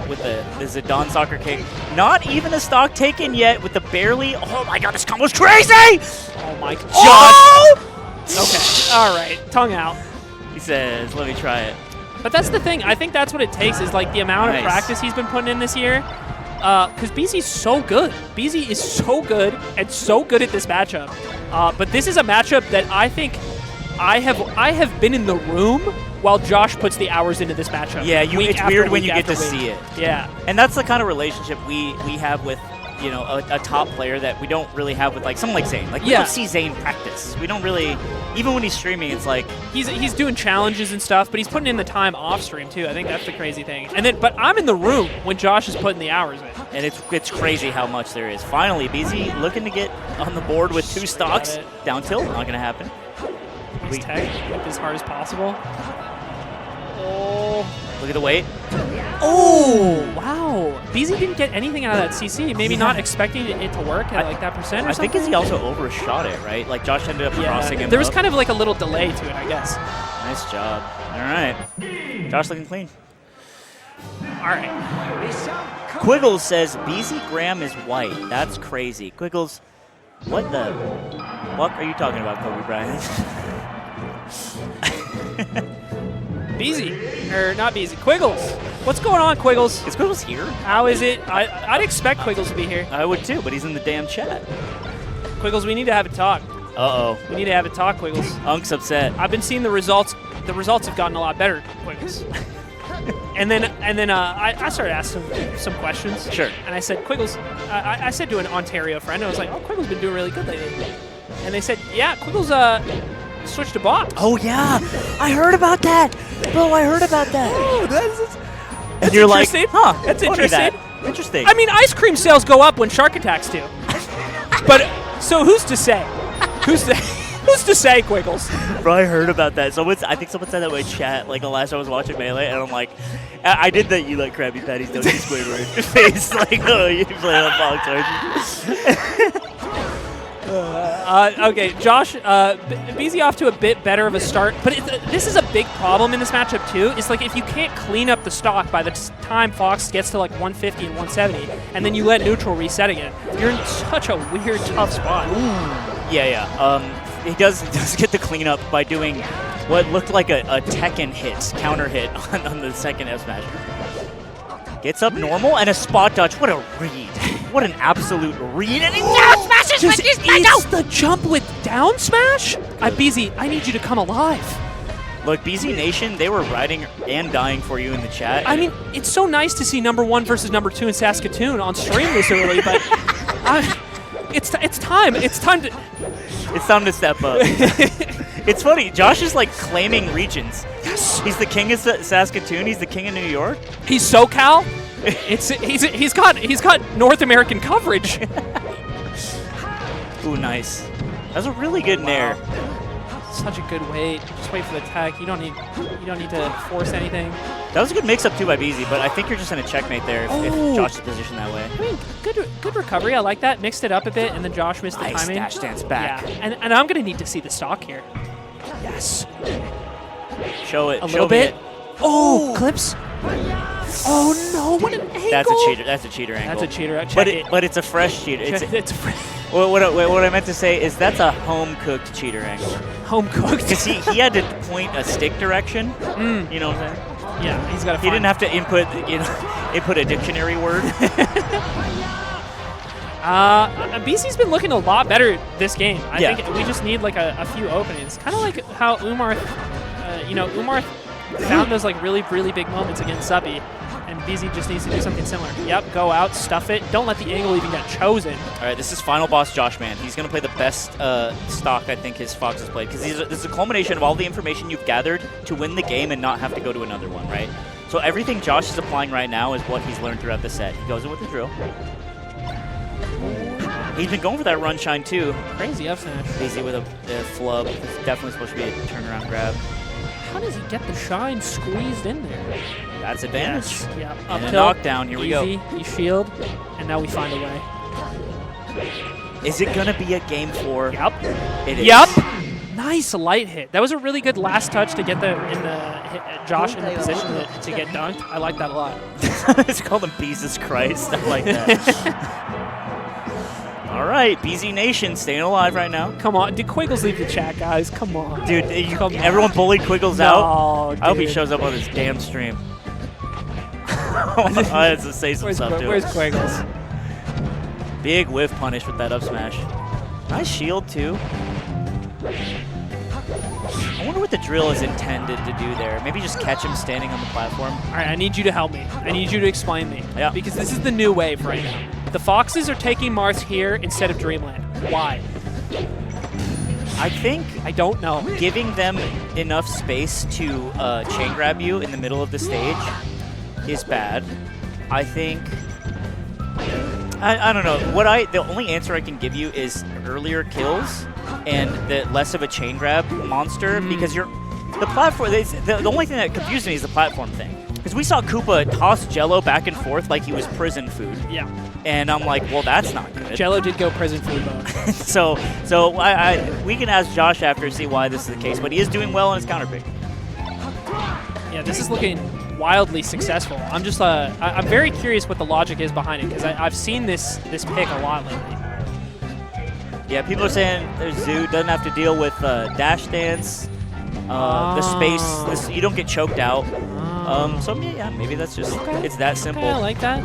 With the Zidane soccer kick. Not even a stock taken yet with the barely. Oh my god, this combo's crazy! Oh my god. Oh! Okay, all right, tongue out. He says, let me try it. But that's the thing. I think that's what it takes is like the amount of practice he's been putting in this year. Because Beezy's so good. Beezy is so good and so good at this matchup. But this is a matchup that I think I have been in the room while Josh puts the hours into this matchup. Yeah, it's weird when you get to see it. Yeah. And that's the kind of relationship we have with, you know, a top player that we don't really have with like someone like Zane. Like we don't see Zane practice. We don't really, even when he's streaming, it's like he's doing challenges and stuff, but he's putting in the time off stream too. I think that's the crazy thing. And then, but I'm in the room when Josh is putting the hours in. And it's crazy how much there is. Finally, Beezy looking to get on the board with 2 stocks. Down tilt, not gonna happen. He's tech as hard as possible. Oh, look at the weight. Oh, wow. Beezy didn't get anything out of that CC. Maybe not expecting it to work at like that percent or something. I think he also overshot it, right? Like Josh ended up crossing him. There was kind of like a little delay to it, I guess. Nice job. All right. Josh looking clean. All right. Quiggles says Beezy Graham is white. That's crazy. Quiggles, what the fuck are you talking about, Kobe Bryant? Beezy, or not Beezy, Quiggles. What's going on, Quiggles? Is Quiggles here? How is it? I'd expect Quiggles to be here. I would too, but he's in the damn chat. Quiggles, we need to have a talk. Uh-oh. We need to have a talk, Quiggles. Unk's upset. I've been seeing the results. The results have gotten a lot better, Quiggles. and then I started asking some questions. Sure. And I said, Quiggles, I said to an Ontario friend, I was like, oh, Quiggles been doing really good lately. And they said, yeah, Quiggles switched to box. Oh, yeah. I heard about that. Bro, I heard about that. Oh, that's you're interesting. Like, huh, that's interesting. Interesting. I mean, ice cream sales go up when shark attacks do. But, so who's to say? Who's to say, Quiggles? Bro, I heard about that. I think someone said that in my chat, like the last time I was watching Melee, and I'm like, I did that you like Krabby Patties, don't you, Squidward? Face, like, oh, you play on box, aren't you? Okay, Josh, Beezy off to a bit better of a start, but this is a big problem in this matchup too. It's like if you can't clean up the stock by the time Fox gets to like 150 and 170, and then you let neutral reset again, you're in such a weird, tough spot. Ooh. Yeah. He does get the cleanup by doing what looked like a Tekken counter hit on the second F smash. Gets up normal and a spot dodge. What a read. What an absolute read. And he down smashes with his It's the jump with down smash? Beezy, I need you to come alive. Look, BZ Nation, they were riding and dying for you in the chat. I mean, it's so nice to see #1 versus #2 in Saskatoon on stream this early, but it's time. It's time to step up. It's funny. Josh is like claiming regions. Yes. He's the king of Saskatoon. He's the king of New York. He's SoCal. He's got North American coverage. Ooh, nice. That's a really good nair. Such a good wait. Just wait for the tech. You don't need to force anything. That was a good mix-up too by BZ, but I think you're just in a checkmate there if Josh is positioned that way. I mean, good recovery. I like that. Mixed it up a bit, and then Josh missed the timing. Nice dash dance back. Yeah, and I'm gonna need to see the stock here. Yes. Show it. A little bit. Oh, clips. Oh no! What an angle. That's a cheater angle. That's a cheater. But it's a fresh cheater. It's a fresh. What I meant to say is that's a home-cooked cheater angle. Home-cooked. Because he had to point a stick direction. You know what I'm saying? Yeah, he's got to. He didn't have to input a dictionary word. BC's been looking a lot better this game. I Yeah. think we just need like a few openings. Kind of like how Umarth, Umarth found those like really, really big moments against Zuppy. And BZ just needs to do something similar. Yep, go out, stuff it. Don't let the angle even get chosen. All right, this is final boss Joshman. He's going to play the best stock I think his Fox has played, because this is a culmination of all the information you've gathered to win the game and not have to go to another one, right? So everything Josh is applying right now is what he's learned throughout the set. He goes in with the drill. He's been going for that run shine too. Crazy up smash. BZ with a flub. It's definitely supposed to be a turnaround grab. How does he get the shine squeezed in there? That's advantage. Yeah, up And a tilt, knockdown. Here we go. easy, you shield, and now we find a way. Is it going to be a game 4? Yep. It is. Yep. Nice light hit. That was a really good last touch to get Josh in the position to get dunked. I like that a lot. It's called him Jesus Christ. I like that. All right, BZ Nation staying alive right now. Come on. Did Quiggles leave the chat, guys? Come on. Dude, Come on. everyone bullied Quiggles No, out. I hope he dude. shows up on his damn stream. I have to say some stuff to Where's him. Quiggles? Big whiff punish with that up smash. Nice shield, too. I wonder what the drill is intended to do there. Maybe just catch him standing on the platform. All right, I need you to help me. I need you to explain me. Yeah. Because this is the new wave right now. The Foxes are taking Marth here instead of Dreamland. Why? I think I don't know. giving them enough space to chain grab you in the middle of the stage is bad. I think... I don't know. The only answer I can give you is earlier kills and the less of a chain grab monster, because the platform. The only thing that confused me is the platform thing, because we saw Koopa toss Jello back and forth like he was prison food, Yeah. and I'm like, well, that's not good. Jello did go prison food mode. so we can ask Josh after to see why this is the case, but he is doing well on his counter pick. Yeah, this is looking wildly successful. I'm just I'm very curious what the logic is behind it, because I've seen this pick a lot lately. Yeah, people are saying Zoo doesn't have to deal with dash dance, the space. You don't get choked out. So yeah, maybe that's just it's that simple. Okay, I like that.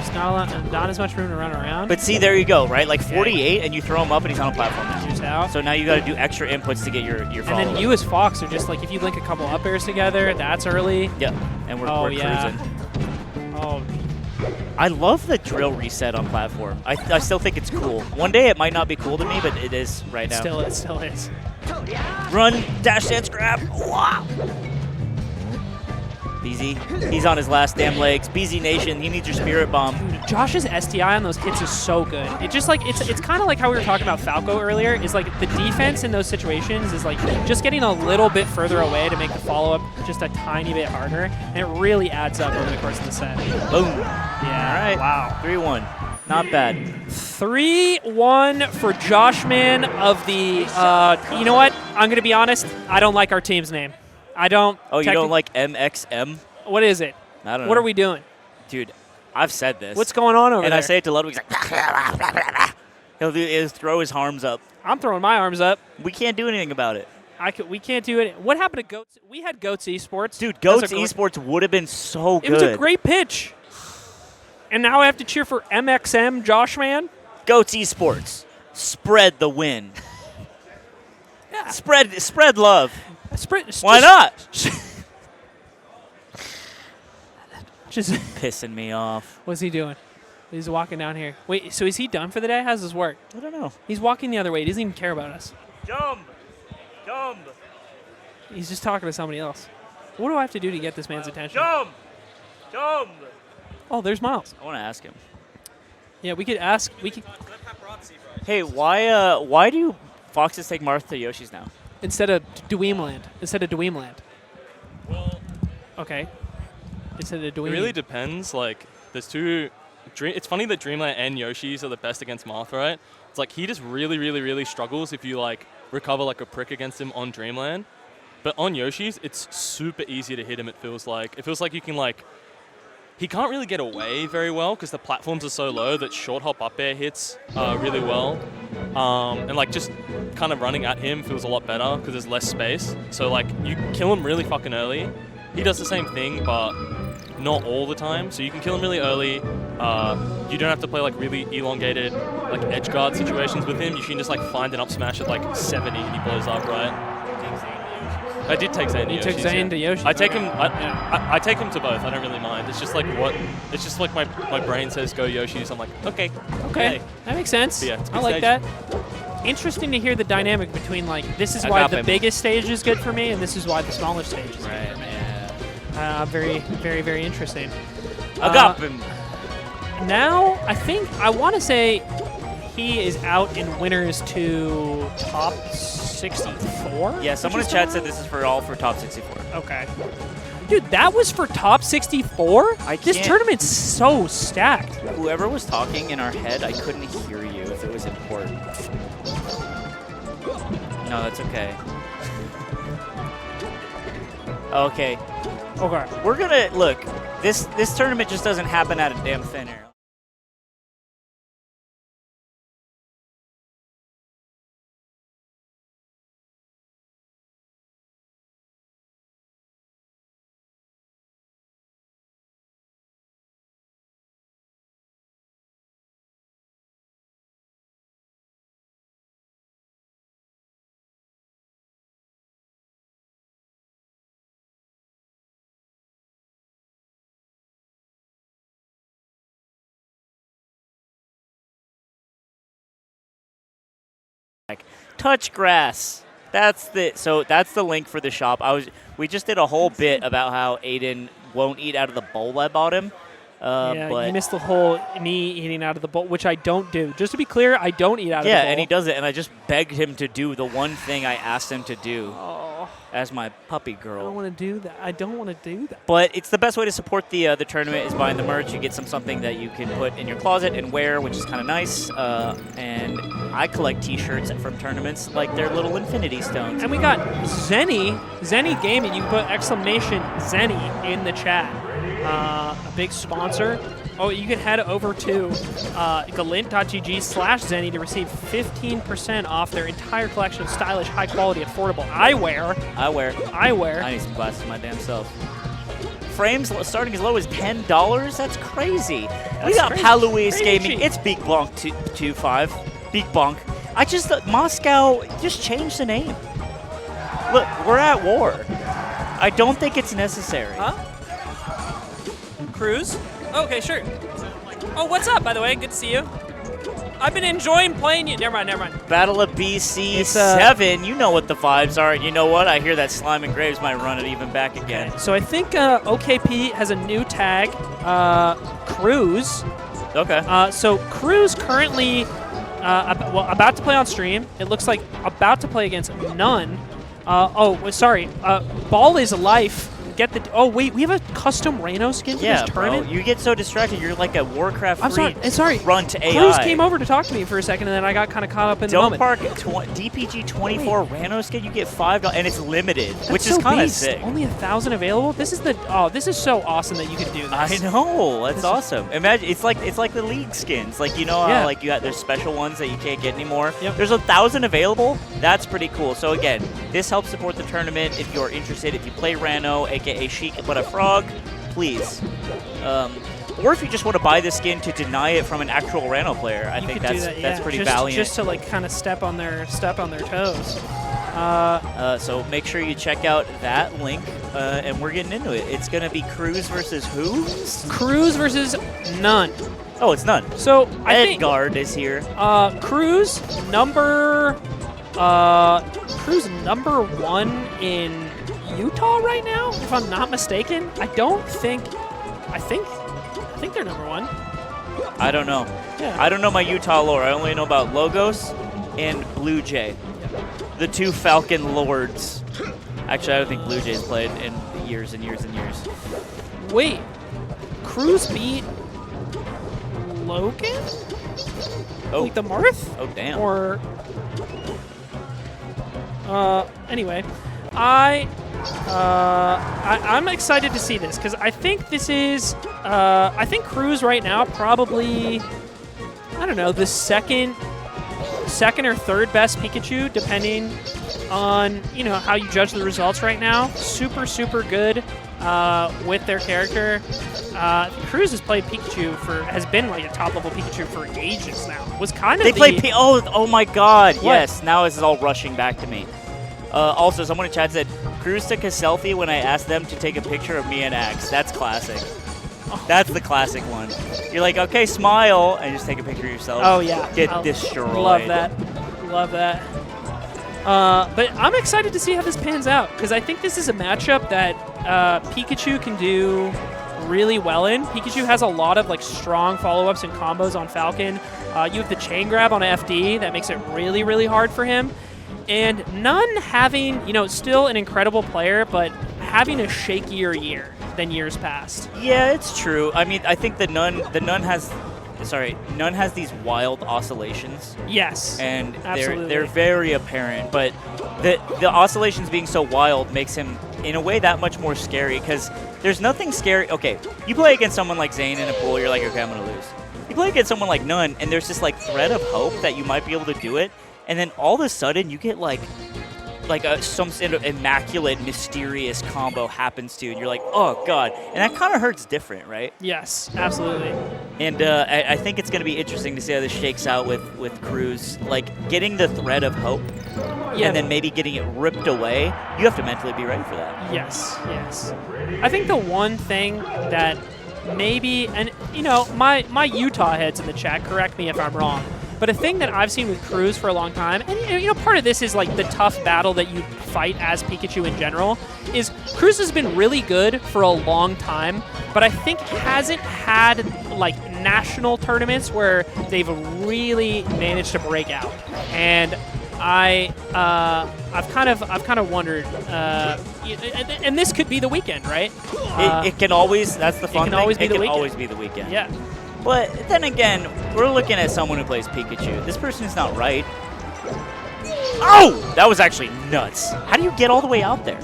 Just not as much room to run around. But see, there you go, right? Like 48, and you throw him up, and he's on a platform now. Just out. So now you got to do extra inputs to get your follow. And then you as Fox are just like, if you link a couple up airs together, that's early. Yeah, and we're yeah. cruising. Oh, I love the drill reset on platform. I still think it's cool. One day it might not be cool to me, but it is right now. it still is. Run, dash dance, grab. Wow. BZ, he's on his last damn legs. BZ Nation, he needs your spirit bomb. Dude, Josh's STI on those hits is so good. It just like it's kind of like how we were talking about Falco earlier. Is like the defense in those situations is like just getting a little bit further away to make the follow up just a tiny bit harder, and it really adds up over the course of the set. Boom. Yeah. All right. Wow. 3-1. Not bad. 3-1 for Joshman of the. You know what? I'm gonna be honest. I don't like our team's name. I don't. Oh, you don't like MXM? What is it? I don't know. What are we doing? Dude, I've said this. What's going on over and there? I say it to Ludwig. He's like, he'll throw his arms up. I'm throwing my arms up. We can't do anything about it. We can't do it. What happened to Goats? We had Goats Esports. Dude, Goats Esports would have been so good. It was a great pitch. And now I have to cheer for MXM Joshman? Goats Esports. Spread the win. Yeah. Spread love. Why Just not? Just pissing me off. What's he doing? He's walking down here. Wait, so is he done for the day? How does this work? I don't know. He's walking the other way. He doesn't even care about us. Jump. He's just talking to somebody else. What do I have to do to get this man's attention? Jump. Oh, there's Miles. I want to ask him. Yeah, we could ask. Hey, why do Foxes take Marth to Yoshi's now? Instead of Dweemland. Well, Okay. Instead of Dweem. it really depends. Like, there's two. It's funny that Dreamland and Yoshi's are the best against Marth, right? It's like he just really, really, really struggles if you like recover like a prick against him on Dreamland. But on Yoshi's, it's super easy to hit him. It feels like you can like. He can't really get away very well because the platforms are so low that short hop up air hits really well. And like just kind of running at him feels a lot better because there's less space. So like you kill him really fucking early. He does the same thing, but not all the time. So you can kill him really early. You don't have to play like really elongated like edge guard situations with him. You can just like find an up smash at like 70 and he blows up, right? I did take Zayn to Yoshi's. You took Zayn to Yoshi. I take him. I take him to both. I don't really mind. It's just like what. It's just like my brain says go Yoshi's. I'm like okay. Okay, Yay. that makes sense. But yeah, it's a I good like stage. that. Interesting to hear the dynamic between like this is I why got the him. biggest stage is good for me, and this is why the smaller stage is good Right, for me. yeah. Very, very, very interesting. I got him. Now, I think I want to say he is out in winners to top 64. Yeah, someone in chat said this is for top 64. Okay. Dude, that was for top 64? This can't- tournament's so stacked. Whoever was talking in our head, I couldn't hear you if it was important. No, that's okay. Okay. Okay. We're gonna look. This tournament just doesn't happen out of damn thin air. Touch grass. That's the link for the shop. We just did a whole bit about how Aiden won't eat out of the bowl I bought him. Yeah, but you missed the whole me eating out of the bowl, which I don't do. Just to be clear, I don't eat out of the bowl. yeah, and he does it, and I just begged him to do the one thing I asked him to do Oh, as my puppy I don't girl. want to do that. I don't want to do that. But it's the best way to support the tournament is buying the merch. You get something that you can put in your closet and wear, which is kind of nice. And I collect T-shirts from tournaments like they're little infinity stones. And we got Zenny Gaming. You can put exclamation Zenny in the chat. A big sponsor. Oh, you can head over to galint.gg/Zenny to receive 15% off their entire collection of stylish, high-quality, affordable eyewear. I need some glasses my damn self. Frames starting as low as $10. That's crazy. We got crazy. Paluis Crazy Gaming. cheap. It's Beak Bonk 25. Beak Bonk. I just Moscow just changed the name. Look, we're at war. I don't think it's necessary. Huh? Cruz? Okay, sure. Oh, what's up, by the way? Good to see you. I've been enjoying playing you. Never mind. Battle of BC It's, 7. You know what the vibes are. You know what? I hear that Slime and Graves might run it even back again. So I think OKP has a new tag, Cruz. Okay. So Cruz currently about to play on stream. It looks like about to play against None. Ball is Life. Get the. Oh wait, we have a custom Reno skin for Yeah, this bro. tournament. You get so distracted. You're like a Warcraft I'm sorry. runt AI. Cruz came over to talk to me for a second, and then I got kind of caught up in the Don't moment. Park DPG 24 Rano skin. You get $5, and it's limited, That's which is so kind of beast. sick. Only 1,000 available. This is this is so awesome that you could do this. I know. That's This is- awesome. Imagine it's like the league skins. Like how Yeah. like there's special ones that you can't get anymore. Yep. There's 1,000 available. That's pretty cool. So again, this helps support the tournament. If you're interested, if you play Rano, aka Sheik but a frog, please. Or if you just want to buy the skin to deny it from an actual Rano player, I You think could do that's that, yeah. pretty just, valiant. Just to like kind of step on their toes. So make sure you check out that link, and we're getting into it. It's going to be Cruz versus who? Cruz versus None. Oh, it's none. So I think Edgard is here. Cruz number 1 in Utah right now, if I'm not mistaken. I think they're number 1. I don't know. Yeah. I don't know my Utah lore. I only know about Logos and Blue Jay, the two Falcon lords. Actually, I don't think Blue Jay's played in years and years and years. Wait, Cruz beat Logan? Oh, Like the Marth? oh damn. Or anyway, I'm excited to see this because I think this is I think Cruz right now probably, I don't know, the second or third best Pikachu, depending on how you judge the results right now. Super good. with their character. Cruz has played Pikachu has been like a top level Pikachu for ages now. Was kind of They play oh my God, yes. Now this is all rushing back to me. Also, someone in chat said, Cruz took a selfie when I asked them to take a picture of me and Axe. That's classic. That's the classic one. You're like, okay, smile, and just take a picture of yourself. Oh, yeah. Get destroyed. Love that. Love that. But I'm excited to see how this pans out, because I think this is a matchup that Pikachu can do really well in. Pikachu has a lot of like strong follow-ups and combos on Falcon. You have the chain grab on FD that makes it really, really hard for him. And Nun having, still an incredible player, but having a shakier year than years past. Yeah, it's true. I mean, I think the Nun has these wild oscillations. Yes, and absolutely. they're very apparent, but the oscillations being so wild makes him in a way that much more scary, because there's nothing scary. Okay, you play against someone like Zane in a pool, you're like, okay, I'm gonna lose. You play against someone like Nun, and there's this like thread of hope that you might be able to do it, and then all of a sudden you get like some sort of immaculate, mysterious combo happens to you, and you're like, oh god, and that kind of hurts different, right? Yes, absolutely. And I think it's going to be interesting to see how this shakes out with Cruz, like getting the thread of hope, and then maybe getting it ripped away. You have to mentally be ready for that. Yes, yes. I think the one thing that maybe, and my Utah heads in the chat, correct me if I'm wrong, but a thing that I've seen with Cruz for a long time, and part of this is like the tough battle that you fight as Pikachu in general, is Cruz has been really good for a long time, but I think hasn't had like national tournaments where they've really managed to break out. And I've kind of wondered, and this could be the weekend, right? It can always. That's the fun thing. It can always be the weekend. Yeah. But then again, we're looking at someone who plays Pikachu. This person is not right. Oh! That was actually nuts. How do you get all the way out there?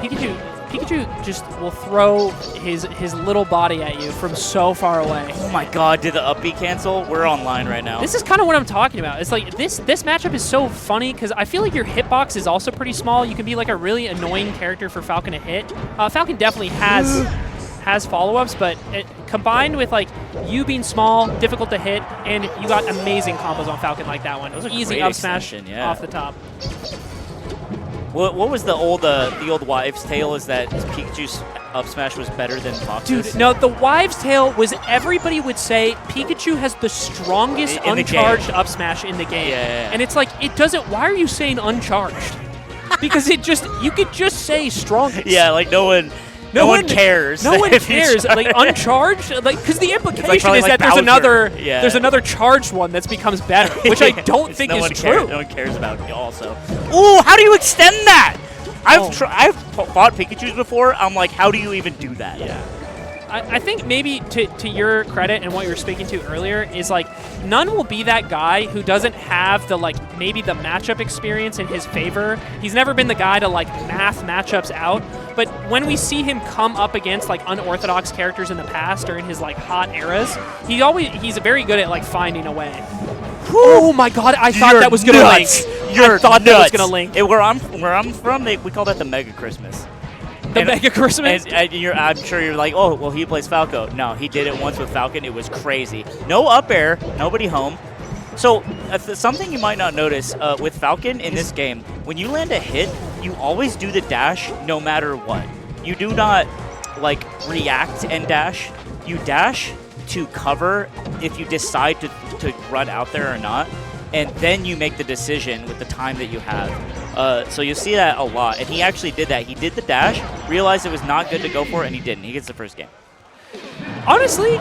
Pikachu just will throw his little body at you from so far away. Oh my god, did the up B cancel? We're online right now. This is kind of what I'm talking about. It's like this matchup is so funny because I feel like your hitbox is also pretty small. You can be like a really annoying character for Falcon to hit. Falcon definitely has follow-ups, but combined with like you being small, difficult to hit, and you got amazing combos on Falcon like that one. Easy up smash off the top. What was the old wives' tale? Is that Pikachu's up smash was better than Fox's? Dude, no, the wives' tale was everybody would say Pikachu has the strongest uncharged up smash in the game. Yeah. And it's like, it doesn't, why are you saying uncharged? Because you could just say strongest. Yeah, like no one cares. No one cares. Like uncharged, like because the implication is that there's another charged one that becomes better, which I don't think is true. No one cares about it also. Ooh, how do you extend that? I've fought Pikachus before. I'm like, how do you even do that? Yeah. I think maybe to your credit and what you were speaking to earlier is like Nun will be that guy who doesn't have the maybe the matchup experience in his favor. He's never been the guy to math matchups out. But when we see him come up against unorthodox characters in the past or in his hot eras, he's very good at finding a way. Oh my god, I thought that was gonna link. I thought that was gonna link. Where I'm from, we call that the Mega Christmas. Mega Christmas? And I'm sure you're like, oh, well, he plays Falco. No, he did it once with Falcon. It was crazy. No up air, nobody home. So something you might not notice with Falcon in this game, when you land a hit, you always do the dash no matter what. You do not react and dash. You dash to cover if you decide to run out there or not. And then you make the decision with the time that you have. So you see that a lot. And he actually did that. He did the dash, realized it was not good to go for it, and he didn't. He gets the first game. Honestly,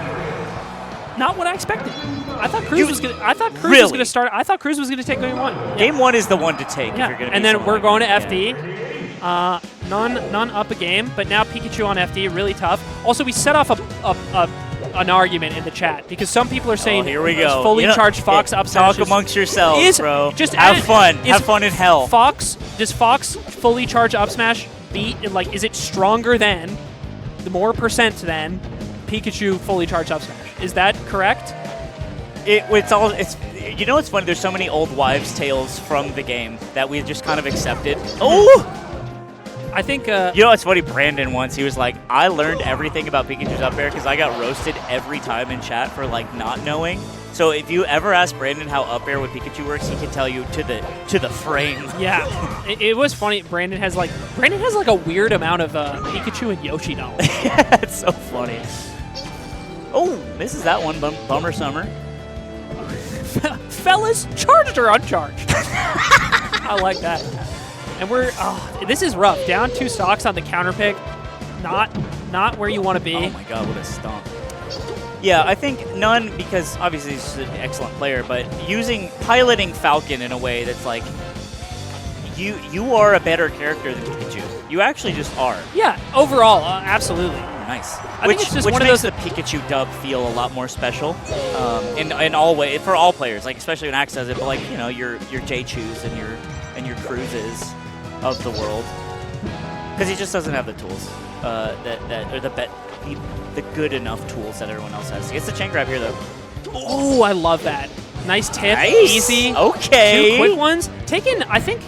not what I expected. I thought Cruz was going to start. I thought Cruz was going to take game one. Yeah. Game one is the one to take. Yeah. If you're gonna and then we're going to FD. None up a game, but now Pikachu on FD, really tough. Also, we set off an argument in the chat because some people are saying here we go. Fully charged Fox up smash. Talk amongst yourselves, bro. Just have fun. Have fun in hell. Does Fox fully charge up smash beat? Is it stronger than the more percent than Pikachu fully charged up smash? Is that correct? It's it's funny. There's so many old wives' tales from the game that we've just kind of accepted. Oh. I think. You know what's funny? Brandon once, he was like, I learned everything about Pikachu's up air because I got roasted every time in chat for like not knowing. So if you ever ask Brandon how up air with Pikachu works, he can tell you to the frame. Yeah, it was funny. Brandon has like a weird amount of Pikachu and Yoshi knowledge. Yeah, it's so funny. Oh, misses that one. Bummer summer. Fellas, charged or uncharged? I like that. And this is rough. Down 2 stocks on the counter pick. Not where you want to be. Oh my god, what a stomp. Yeah, I think none, because obviously he's an excellent player, but piloting Falcon in a way that's like, you are a better character than Pikachu. You actually just are. Yeah, overall, absolutely. Nice. I think it's just which one of makes those the Pikachu dub feel a lot more special, in all way for all players. Like especially when Axe does it, but like your J-Chews and your Cruzes of the world, because he just doesn't have the tools that are the good enough tools that everyone else has. He gets the chain grab here though. Oh, I love that. Nice tip. Nice. Easy. Okay. 2 quick ones. I think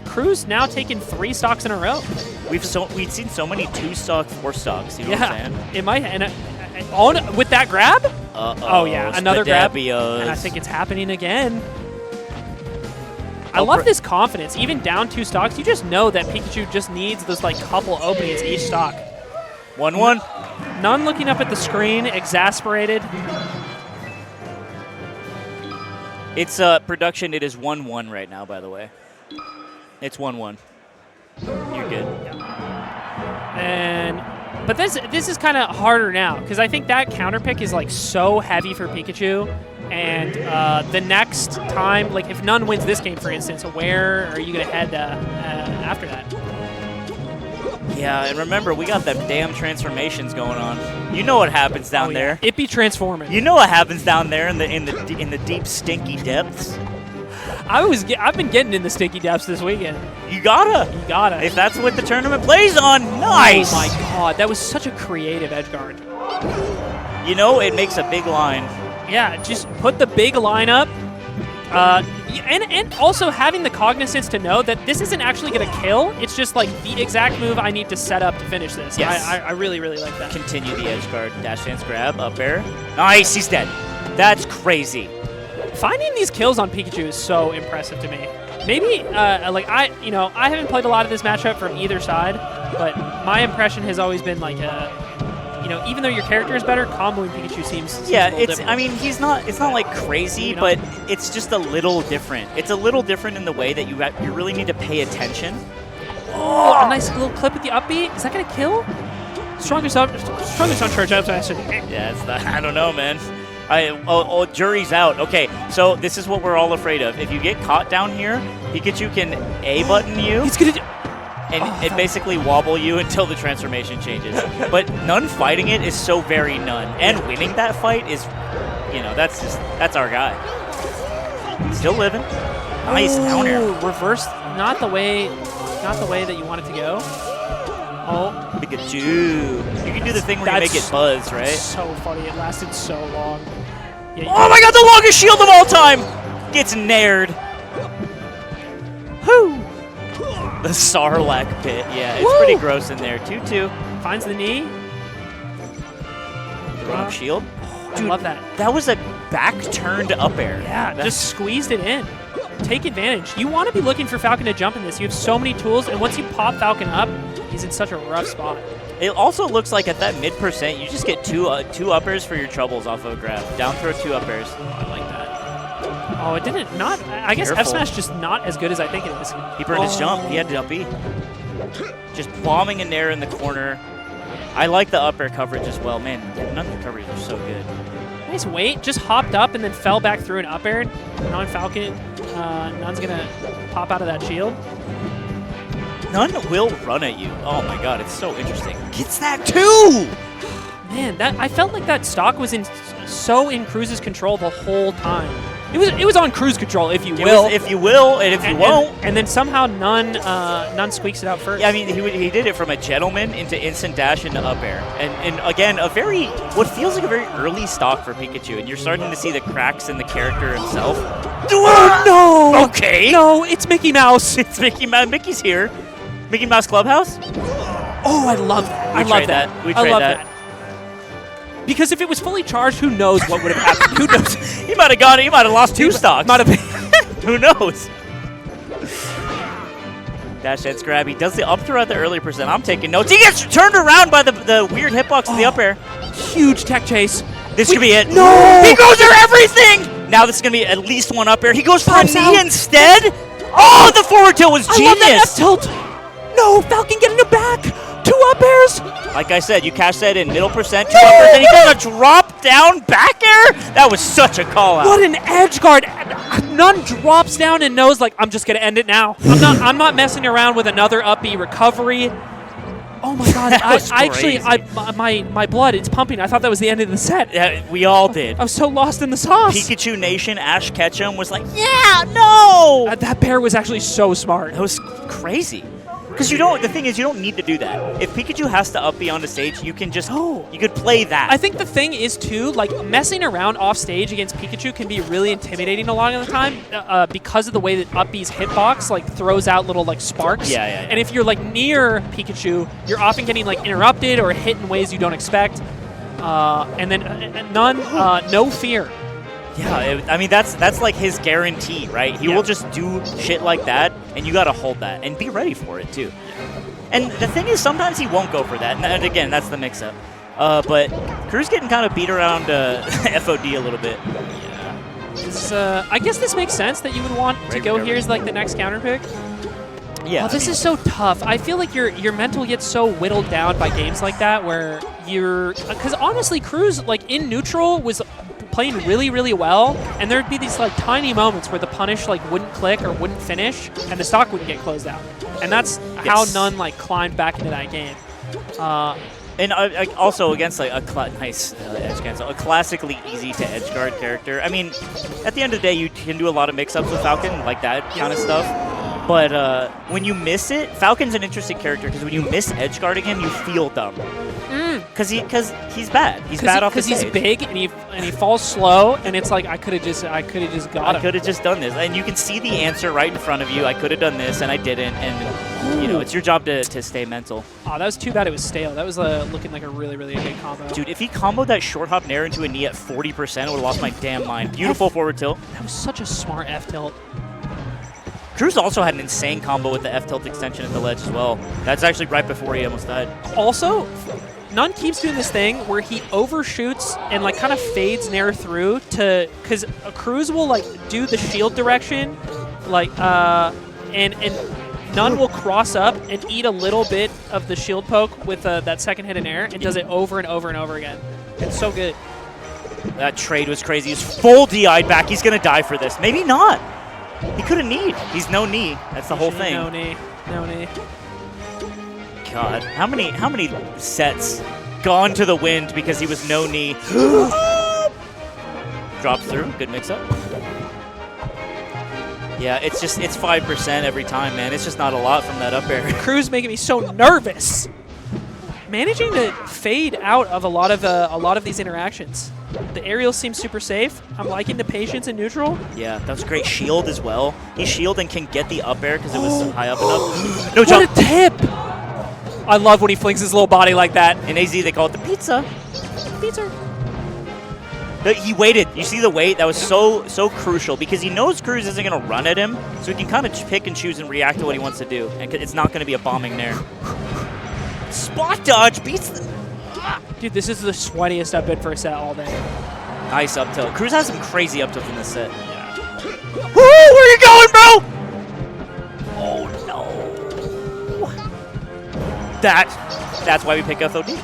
Cruz now taking 3 stocks in a row. We've seen so many 2-stock, 4-stocks. You know what I'm saying? It might. And with that grab. Oh yeah, another grab. And I think it's happening again. I love this confidence. Even down 2 stocks, you just know that Pikachu just needs those like couple openings each stock. 1-1. None looking up at the screen, exasperated. It's production. It is 1-1 right now, by the way. It's 1-1. You're good. But this is kind of harder now because I think that counter pick is like so heavy for Pikachu. And the next time, like if None wins this game, for instance, where are you going to head after that? Yeah, and remember, we got them damn transformations going on. You know what happens down there. It be transforming. You know what happens down there in the deep stinky depths. I've been getting in the stinky depths this weekend. You gotta. If that's what the tournament plays on, nice. Oh my god, that was such a creative edge guard. You know, it makes a big line. Yeah, just put the big line up. And also having the cognizance to know that this isn't actually going to kill. It's just like the exact move I need to set up to finish this. Yes. I really, really like that. Continue the edge guard. Dash dance grab. Up air. Nice. He's dead. That's crazy. Finding these kills on Pikachu is so impressive to me. Maybe, I haven't played a lot of this matchup from either side, but my impression has always been like even though your character is better, comboing Pikachu seems yeah, a little different. I mean, it's not like crazy, but it's just a little different. It's a little different in the way that you really need to pay attention. Oh, a nice little clip with the up B. Is that gonna kill? Strongest on charge up. Yeah, it's not, I don't know, man. Jury's out. Okay, so this is what we're all afraid of. If you get caught down here, Pikachu can A-button you. He's gonna and basically wobble you until the transformation changes. But None fighting it is so very None. And winning that fight is, that's our guy. Still living. Nice down air. Reverse, not the way that you want it to go. Oh. Pikachu. You can do the thing where you make it buzz, right? So funny. It lasted so long. Yeah, oh my god, the longest shield of all time! Gets nared. Whoo! The Sarlacc pit. Yeah, it's pretty gross in there. 2-2. Finds the knee. The run-up shield. Dude, I love that. That was a back-turned up air. Yeah, just squeezed it in. Take advantage. You want to be looking for Falcon to jump in this. You have so many tools, and once you pop Falcon up, he's in such a rough spot. It also looks like at that mid-percent, you just get two uppers for your troubles off of a grab. Down throw 2 uppers. Oh, I like that. Oh, it didn't. I guess F smash just not as good as I think it is. He burned his jump. He had to up B. Just bombing in there in the corner. I like the up air coverage as well. Man, none of the coverages are so good. Nice weight. Just hopped up and then fell back through an up air. Non-Falcon. None's going to pop out of that shield. None will run at you. Oh my god, it's so interesting. Gets that too! Man, I felt like that stock was so in Cruz's control the whole time. It was on Cruz control, if you will. If you will, and if you won't. And then somehow None squeaks it out first. Yeah, I mean, he did it from a gentleman into instant dash into up air. And again, what feels like a very early stock for Pikachu, and you're starting to see the cracks in the character himself. Oh, no! Okay. No, it's Mickey Mouse. It's Mickey Mouse. Mickey's here. Mickey Mouse Clubhouse? Oh, I love that. I love that. We I trade love that. Because if it was fully charged, who knows what would have happened? Who knows? He might have gone. He might have lost 2 stocks. Might have been. Who knows? Dash head grab. He does the up throw at the early percent. I'm taking notes. He gets turned around by the weird hitbox of the up air. Huge tech chase. This could be it. No! He goes for everything! Now this is going to be at least one up air. He goes for Pops a knee out. instead? Oh, the forward tilt was I love that genius! F tilt. No, Falcon getting it back. 2 up airs. Like I said, you cash that in middle percent, 2 up airs, and he does a drop down back air? That was such a call out. What an edge guard. None drops down and knows, like, I'm just going to end it now. I'm not messing around with another up B recovery. Oh my God! That was my blood, it's pumping. I thought that was the end of the set. Yeah, we all did. I was so lost in the sauce. Pikachu Nation, Ash Ketchum was like, yeah, no! That pair was actually so smart. That was crazy. Because the thing is, you don't need to do that. If Pikachu has to up B on the stage, you can just, you could play that. I think the thing is, too, like, messing around off stage against Pikachu can be really intimidating a lot of the time because of the way that up B's hitbox, like, throws out little, like, sparks. Yeah. And if you're, like, near Pikachu, you're often getting, like, interrupted or hit in ways you don't expect. And then no fear. Yeah, I mean, that's like his guarantee, right? He will just do shit like that, and you got to hold that and be ready for it, too. And the thing is, sometimes he won't go for that. And again, that's the mix-up. But Cruz getting kind of beat around FOD a little bit. I guess this makes sense that you would want to go here as, like, the next counter pick. Yeah. Oh, this is so tough. I feel like your mental gets so whittled down by games like that where because honestly, Cruz, like, in neutral was playing really, really well, and there'd be these, like, tiny moments where the punish, like, wouldn't click or wouldn't finish, and the stock wouldn't get closed out. And that's how None, like, climbed back into that game. And also against, like, nice edge cancel, a classically easy to edge guard character. I mean, at the end of the day, you can do a lot of mix-ups with Falcon, like that kind of stuff. But when you miss it, Falcon's an interesting character because when you miss edge guarding him, you feel dumb. Because he's bad. He's bad off the stage. Because he's big and he falls slow, and it's like I could have just got him. I could have just done this, and you can see the answer right in front of you. I could have done this, and I didn't. And you know, it's your job to stay mental. Oh, that was too bad. It was stale. That was looking like a really, really big combo. Dude, if he comboed that short hop nair into a knee at 40%, I would have lost my damn mind. Beautiful forward tilt. That was such a smart F tilt. Cruz also had an insane combo with the F tilt extension at the ledge as well. That's actually right before he almost died. Also, None keeps doing this thing where he overshoots and, like, kind of fades nair through to, because Cruz will, like, do the shield direction, like, and None will cross up and eat a little bit of the shield poke with that second hit in air and does it over and over and over again. It's so good. That trade was crazy. He's full DI'd back. He's going to die for this. Maybe not. He could have kneed. He's no knee. That's the whole thing. No knee. No knee. God, how many sets gone to the wind because he was no knee? Drops through. Good mix-up. Yeah, it's 5% every time, man. It's just not a lot from that up air. Cruz making me so nervous. Managing to fade out of a lot of these interactions. The aerial seems super safe. I'm liking the patience in neutral. Yeah, that was great shield as well. He shield and can get the up air because it was high up enough. No jump. What a tip! I love when he flings his little body like that. In AZ, they call it the pizza. Pizza. He waited. You see the wait? That was so crucial because he knows Cruz isn't going to run at him, so he can kind of pick and choose and react to what he wants to do. And it's not going to be a bombing there. Spot dodge beats the... Dude, this is the sweatiest I've been for a set all day. Nice up tilt. Cruz has some crazy up tilt in this set. Yeah. Woo! Where you going, bro? Oh, no. That's why we pick FOD.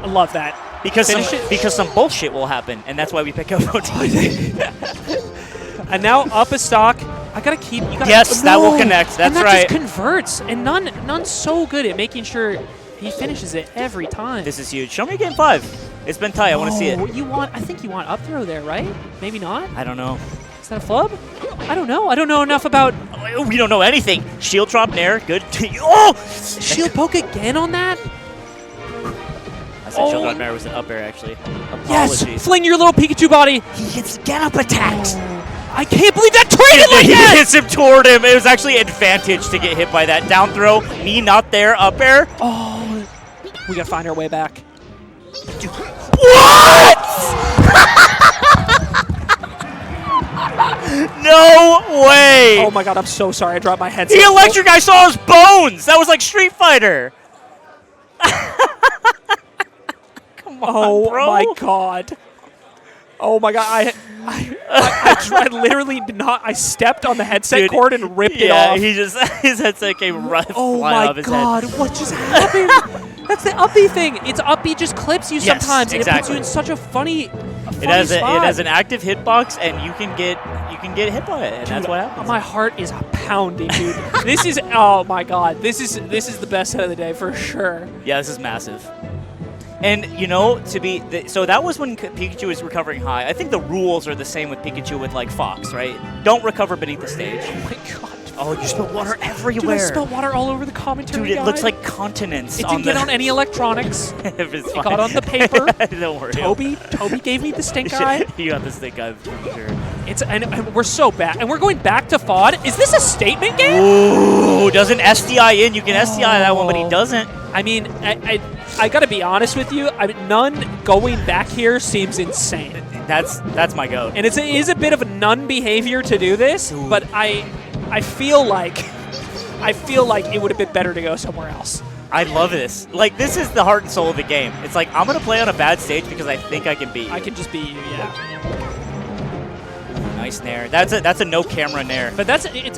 I love that. Because some bullshit will happen, and that's why we pick FOD. And now up a stock. I gotta keep. Yes, that will connect. That's and that right. Just converts, and None's so good at making sure he finishes it every time. This is huge. Show me game 5. It's been tight. I want to see it. I think you want up throw there, right? Maybe not. I don't know. Is that a flub? I don't know. I don't know enough about. We don't know anything. Shield drop nair. Good. Oh! Shield poke again on that. I said shield drop nair was an up air actually. Yes. Apologies. Fling your little Pikachu body. He gets get up attacks. I can't believe that traded like He that! hits him toward him. It was actually advantage to get hit by that. Down throw, knee not there, up air. Oh, we gotta find our way back. What? No way! Oh my god, I'm so sorry. I dropped my headset. The electric guy saw his bones! That was like Street Fighter! Come on, Oh bro. my god. Oh my god, I literally did not. I stepped on the headset Dude, cord and ripped it Yeah, off. he just, his headset came right Oh flying my off his god, head. what just happened? That's the uppy thing. It's uppy just clips you Yes, sometimes. And it puts you exactly. in such a funny, It has spot. an active hitbox, and you can get hit by it, and that's Dude, what happens. My heart is pounding, dude. This is, oh my god. This is the best set of the day for sure. Yeah, this is massive. And, you know, so that was when Pikachu was recovering high. I think the rules are the same with Pikachu with, like, Fox, right? Don't recover beneath the stage. Oh my god. Oh, you spilled water Dude, I everywhere. spilled water all over the commentary Dude, it looks guide. like continents It on didn't get on any electronics. If it's It fine. got on the paper. Don't worry. Toby gave me the stink eye. You got the stink eye, for sure. And we're so bad. And we're going back to FOD. Is this a statement game? Ooh, doesn't SDI in. You can SDI that one, but he doesn't. I mean, I got to be honest with you. None going back here seems insane. That's my goat. And it is a bit of a nun behavior to do this, Ooh. but I feel like it would have been better to go somewhere else. I love this. Like, this is the heart and soul of the game. It's like, I'm going to play on a bad stage because I think I can beat you. I can just beat you, yeah. Ooh, nice nair. That's a no camera nair. But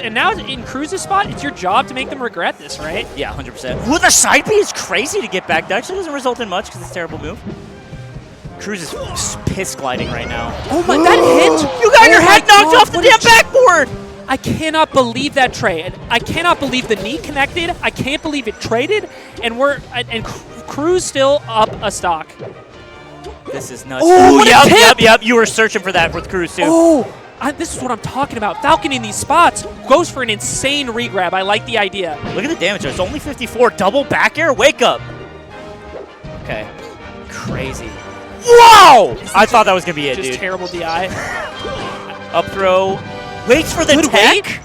and now in Cruz's spot, it's your job to make them regret this, right? Yeah, 100%. Ooh, the side B is crazy to get back. That actually doesn't result in much because it's a terrible move. Cruz is piss gliding right now. Oh my, that hit! You got your Oh head my knocked God, off the what damn a- backboard! I cannot believe that trade. I cannot believe the knee connected. I can't believe it traded, and Cruz still up a stock. This is nuts. Oh, Ooh, what a yep. tip! You were searching for that with Cruz, too. Oh, this is what I'm talking about. Falcon in these spots goes for an insane regrab. I like the idea. Look at the damage. It's only 54. Double back air? Wake up. Okay. Crazy. Whoa! I thought that was going to be it, Just dude. terrible DI. Up throw. Waits for the Good tech? weight.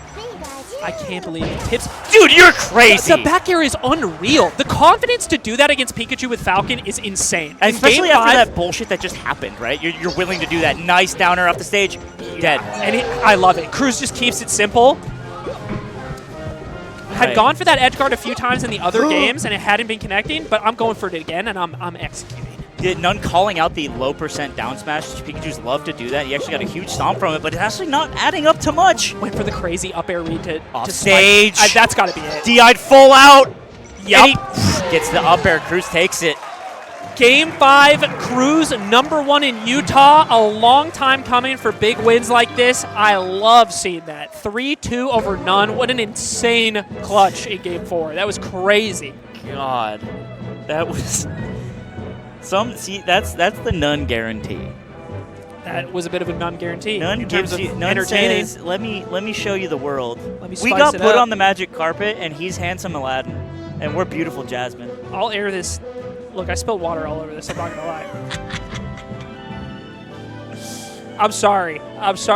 I can't believe it. Tips. Dude, you're crazy. The back air is unreal. The confidence to do that against Pikachu with Falcon is insane. In Especially Game after 5, that bullshit that just happened, right? You're willing to do that. Nice downer off the stage. Dead. And I love it. Cruz just keeps it simple. Had Right. gone for that edge guard a few times in the other games, and it hadn't been connecting, but I'm going for it again, and I'm executing. None calling out the low percent down smash. Pikachu's love to do that. He actually got a huge stomp from it, but it's actually not adding up to much. Went for the crazy up air read to Off to stage. spike. That's got to be it. DI'd full out. Yep. And he gets the up air. Cruz takes it. Game 5, Cruz #1 in Utah. A long time coming for big wins like this. I love seeing that. 3-2 over none. What an insane clutch in Game 4. That was crazy. God, that was that's the none guarantee. That was a bit of a non-guarantee None in terms gives you. of None entertaining. says, "Let me show you the world." Let me We spice got it put up. on the magic carpet, and he's handsome Aladdin, and we're beautiful Jasmine. I'll air this. Look, I spilled water all over this. I'm not gonna lie. I'm sorry.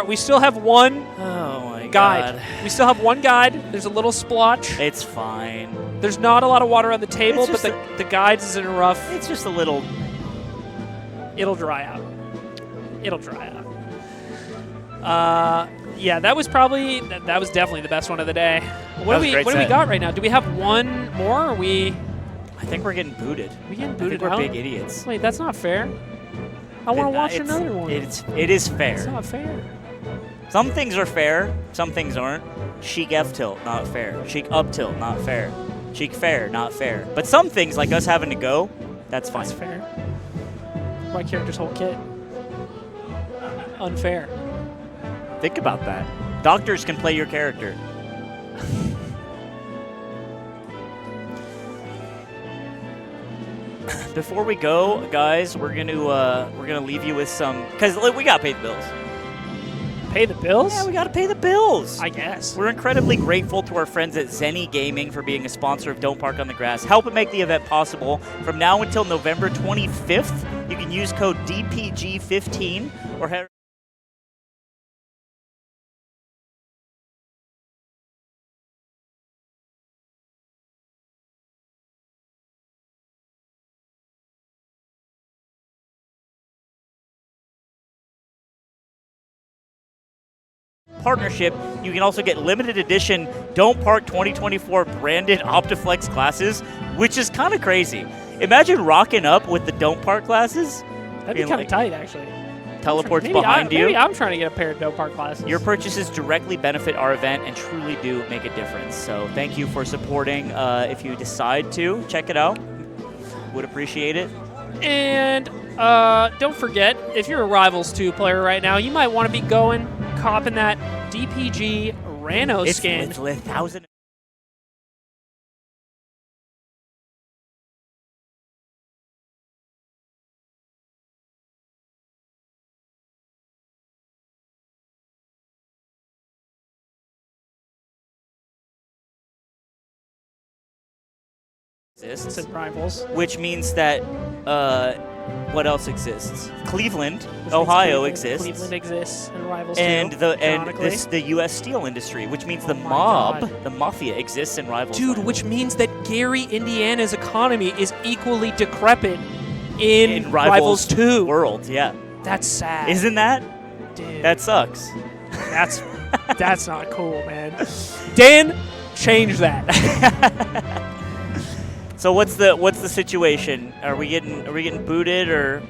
We still have one Oh my guide. God. We still have one guide. There's a little splotch. It's fine. There's not a lot of water on the table, It's but just the guides is in a rough. It's just a little. It'll dry out. It'll dry out. Yeah, that was definitely the best one of the day. What was a great do we set. got right now? Do we have one more? Or are we I think we're getting booted. getting I booted think we're out? big idiots. Wait, that's not fair. I want to watch It's- another one. It is It's fair. not fair. Some things are fair, some things aren't. Chic F tilt, not fair. Chic up tilt, not fair. Chic fair, not fair. But some things, like us having to go, that's fine. That's fair. My character's whole kit. Unfair. Think about that. Doctors can play your character. Before we go, guys, we're gonna leave you with some, because we gotta pay the bills. Pay the bills? Yeah, we gotta pay the bills. I guess. We're incredibly grateful to our friends at Zenny Gaming for being a sponsor of Don't Park on the Grass, helping make the event possible. From now until November 25th, you can use code DPG15 or head partnership, you can also get limited edition Don't Park 2024 branded Optiflex glasses, which is kind of crazy. Imagine rocking up with the Don't Park glasses. That'd be kind of tight, actually. Teleports maybe behind you. Maybe I'm trying to get a pair of Don't Park glasses. Your purchases directly benefit our event and truly do make a difference. So thank you for supporting. If you decide to, check it out. Would appreciate it. And don't forget, if you're a Rivals 2 player right now, you might want to be copping that DPG Rano skin. It's 1,000. Exists in Rivals. Which means that, what else exists? Cleveland, Ohio exists. Cleveland exists in Rivals and too, the U.S. steel industry, which means the my mob, God. the mafia, exists in Rivals. Dude, which means that Gary, Indiana's economy is equally decrepit in Rivals 2. world, yeah. That's sad. Isn't that? Dude, That sucks. that's not cool, man. Dan, change that. So what's the situation? Are we getting booted or?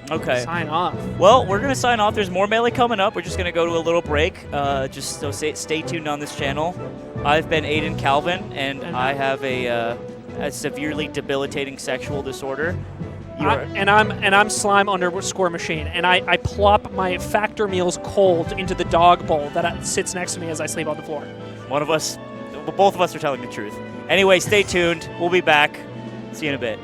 Okay. Sign off. Well, we're gonna sign off. There's more Melee coming up. We're just gonna go to a little break. Just so stay tuned on this channel. I've been Aiden Calvin, and I have a severely debilitating sexual disorder. I'm Slime _machine, and I plop my Factor meals cold into the dog bowl that sits next to me as I sleep on the floor. Both of us are telling the truth. Anyway, stay tuned. We'll be back. See you in a bit.